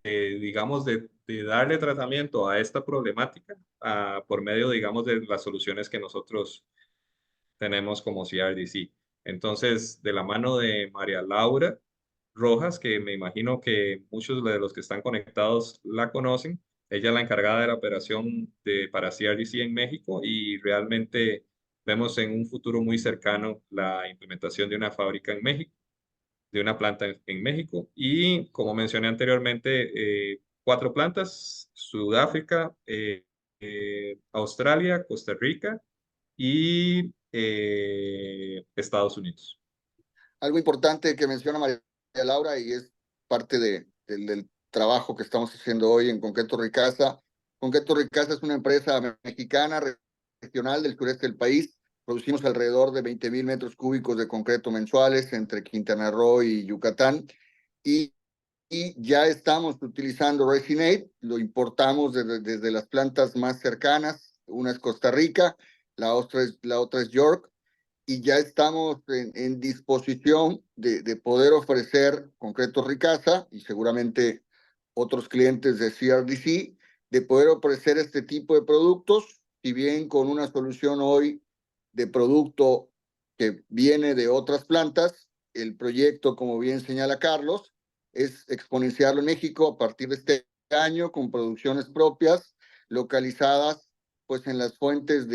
digamos, de darle tratamiento a esta problemática por medio, digamos, de las soluciones que nosotros tenemos como CRDC. Entonces, de la mano de María Laura Rojas, que me imagino que muchos de los que están conectados la conocen, ella es la encargada de la operación para CRDC en México y realmente vemos en un futuro muy cercano la implementación de una fábrica en México, de una planta en México y como mencioné anteriormente, 4 plantas: Sudáfrica, Australia, Costa Rica y Estados Unidos. Algo importante que menciona María Laura y es parte del trabajo que estamos haciendo hoy en Concreto Ricasa. Concreto Ricasa es una empresa mexicana regional del sureste del país. Producimos alrededor de 20,000 metros cúbicos de concreto mensuales entre Quintana Roo y Yucatán. Y, y ya estamos utilizando Resinate, lo importamos desde las plantas más cercanas. Una es Costa Rica, la otra es York, y ya estamos en disposición de poder ofrecer Concreto Ricasa y seguramente otros clientes de CRDC, de poder ofrecer este tipo de productos, si bien con una solución hoy de producto que viene de otras plantas. El proyecto, como bien señala Carlos, es exponenciarlo en México a partir de este año con producciones propias localizadas pues en las fuentes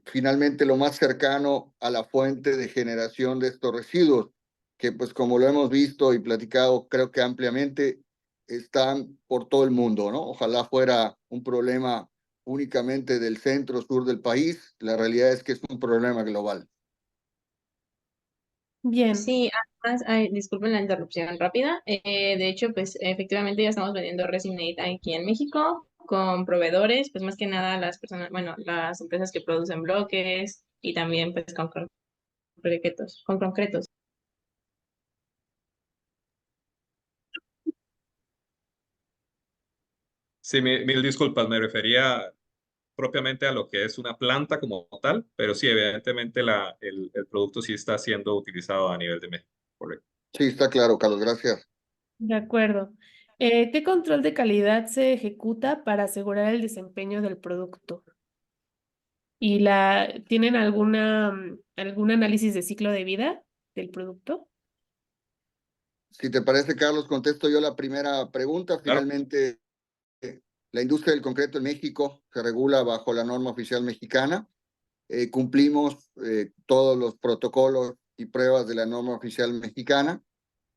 finalmente lo más cercano a la fuente de generación de estos residuos, que pues como lo hemos visto y platicado creo que ampliamente, están por todo el mundo, ¿no? Ojalá fuera un problema únicamente del centro sur del país, la realidad es que es un problema global. Bien, Sí, además, disculpen la interrupción rápida. De hecho, pues efectivamente ya estamos vendiendo Resinate aquí en México con proveedores, pues más que nada las personas, bueno, las empresas que producen bloques y también pues con concretos. Sí, mil disculpas, me refería propiamente a lo que es una planta como tal, pero sí, evidentemente el producto sí está siendo utilizado a nivel de México, correcto. Sí, está claro, Carlos, gracias. de acuerdo. ¿Qué control de calidad se ejecuta para asegurar el desempeño del producto? ¿Y tienen algún análisis de ciclo de vida del producto? Si te parece, Carlos, contesto yo la primera pregunta. Claro. Finalmente, la industria del concreto en México se regula bajo la norma oficial mexicana. Cumplimos todos los protocolos y pruebas de la norma oficial mexicana.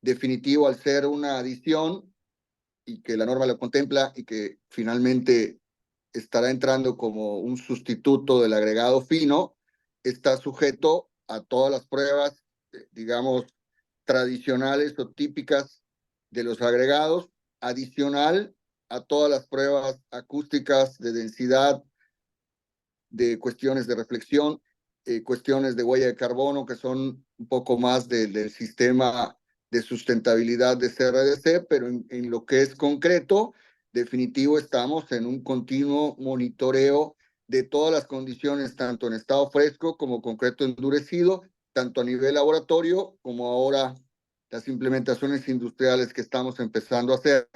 Definitivo, al ser una adición y que la norma lo contempla y que finalmente estará entrando como un sustituto del agregado fino, está sujeto a todas las pruebas, digamos, tradicionales o típicas de los agregados, adicional a todas las pruebas acústicas de densidad, de cuestiones de reflexión, cuestiones de huella de carbono, que son un poco más del sistema de sustentabilidad de CRDC, pero en lo que es concreto, definitivo, estamos en un continuo monitoreo de todas las condiciones, tanto en estado fresco como concreto endurecido, tanto a nivel laboratorio como ahora las implementaciones industriales que estamos empezando a hacer.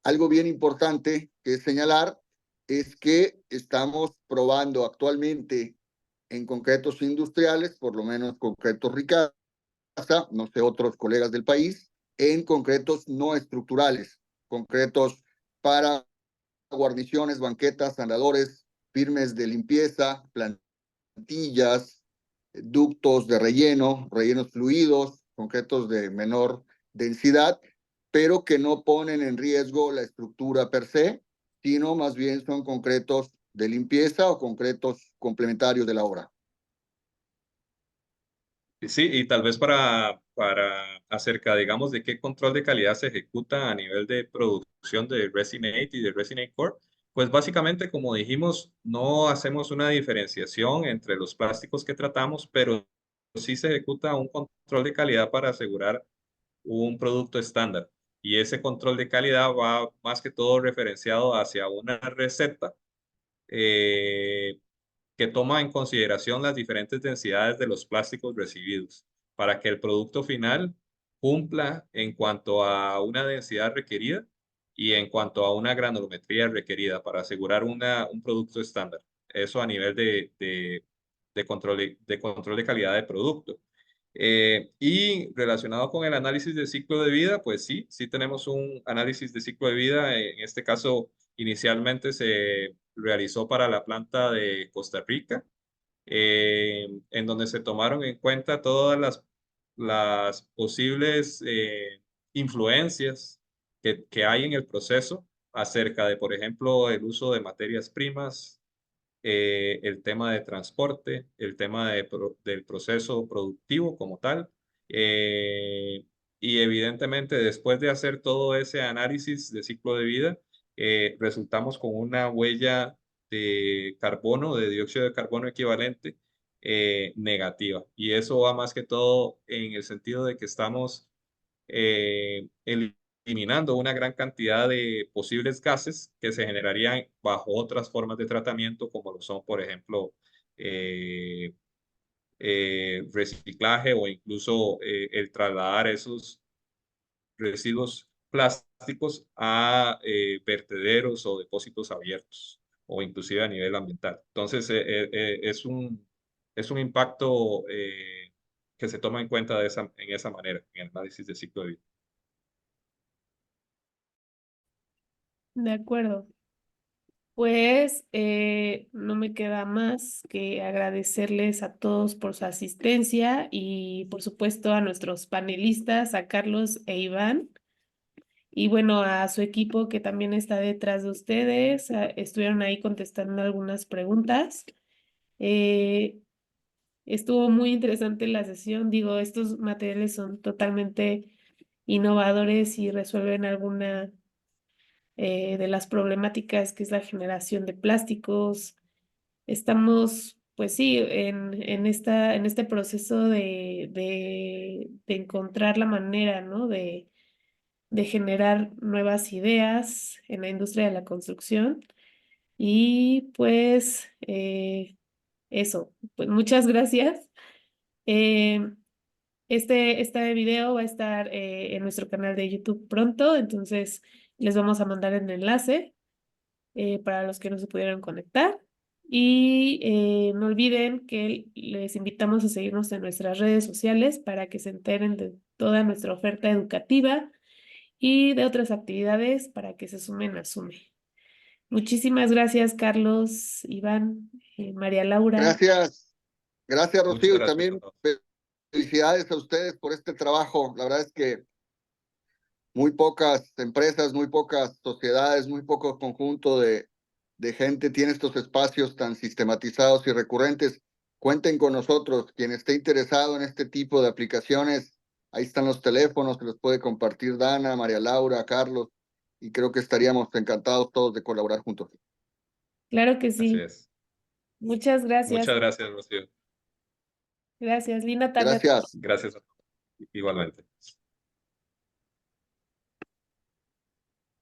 Algo bien importante que es señalar es que estamos probando actualmente en concretos industriales, por lo menos concretos Ricasa, no sé, otros colegas del país, en concretos no estructurales, concretos para guarniciones, banquetas, andadores, firmes de limpieza, plantillas, ductos de relleno, rellenos fluidos, concretos de menor densidad, pero que no ponen en riesgo la estructura per se, sino más bien son concretos de limpieza o concretos complementarios de la obra. Sí, y tal vez para acerca, digamos, de qué control de calidad se ejecuta a nivel de producción de Resinate y de Resinate Core, pues básicamente, como dijimos, no hacemos una diferenciación entre los plásticos que tratamos, pero sí se ejecuta un control de calidad para asegurar un producto estándar. Y ese control de calidad va más que todo referenciado hacia una receta eh, que toma en consideración las diferentes densidades de los plásticos recibidos para que el producto final cumpla en cuanto a una densidad requerida y en cuanto a una granulometría requerida para asegurar un producto estándar. Eso a nivel de control de calidad de producto. Y relacionado con el análisis de ciclo de vida, pues sí tenemos un análisis de ciclo de vida. En este caso, inicialmente se realizó para la planta de Costa Rica, en donde se tomaron en cuenta todas las posibles influencias que hay en el proceso acerca de, por ejemplo, el uso de materias primas, el tema de transporte, el tema del proceso productivo como tal. eh, y evidentemente, después de hacer todo ese análisis de ciclo de vida, resultamos con una huella de carbono, de dióxido de carbono equivalente, negativa. Y eso va más que todo en el sentido de que estamos eliminando una gran cantidad de posibles gases que se generarían bajo otras formas de tratamiento, como lo son, por ejemplo, eh, reciclaje o incluso el trasladar esos residuos plásticos a vertederos o depósitos abiertos, o inclusive a nivel ambiental. Entonces, es un impacto que se toma en cuenta en esa manera, en el análisis de ciclo de vida. De acuerdo. Pues no me queda más que agradecerles a todos por su asistencia y por supuesto a nuestros panelistas, a Carlos e Iván, y bueno, a su equipo que también está detrás de ustedes. Estuvieron ahí contestando algunas preguntas. Eh, Estuvo muy interesante la sesión. Digo, estos materiales son totalmente innovadores y resuelven alguna de las problemáticas que es la generación de plásticos. Estamos, pues sí, en este proceso de encontrar la manera, ¿no? De generar nuevas ideas en la industria de la construcción. Y pues eso, pues muchas gracias. Eh, este video va a estar en nuestro canal de YouTube pronto, entonces les vamos a mandar el enlace para los que no se pudieron conectar. Y no olviden que les invitamos a seguirnos en nuestras redes sociales para que se enteren de toda nuestra oferta educativa y de otras actividades para que se sumen a Sume. Muchísimas gracias, Carlos, Iván, María Laura. Gracias, gracias Muchas Rocío, y gracias a también todos. felicidades a ustedes por este trabajo. La verdad es que muy pocas empresas, muy pocas sociedades, muy poco conjunto de gente tiene estos espacios tan sistematizados y recurrentes. Cuenten con nosotros. Quien esté interesado en este tipo de aplicaciones, ahí están los teléfonos, que los puede compartir Dana, María Laura, Carlos, y creo que estaríamos encantados todos de colaborar juntos. Claro que Así sí. es. Muchas gracias. Muchas gracias, Rocío. Gracias. Linda tarde. Gracias. Gracias a todos. Igualmente.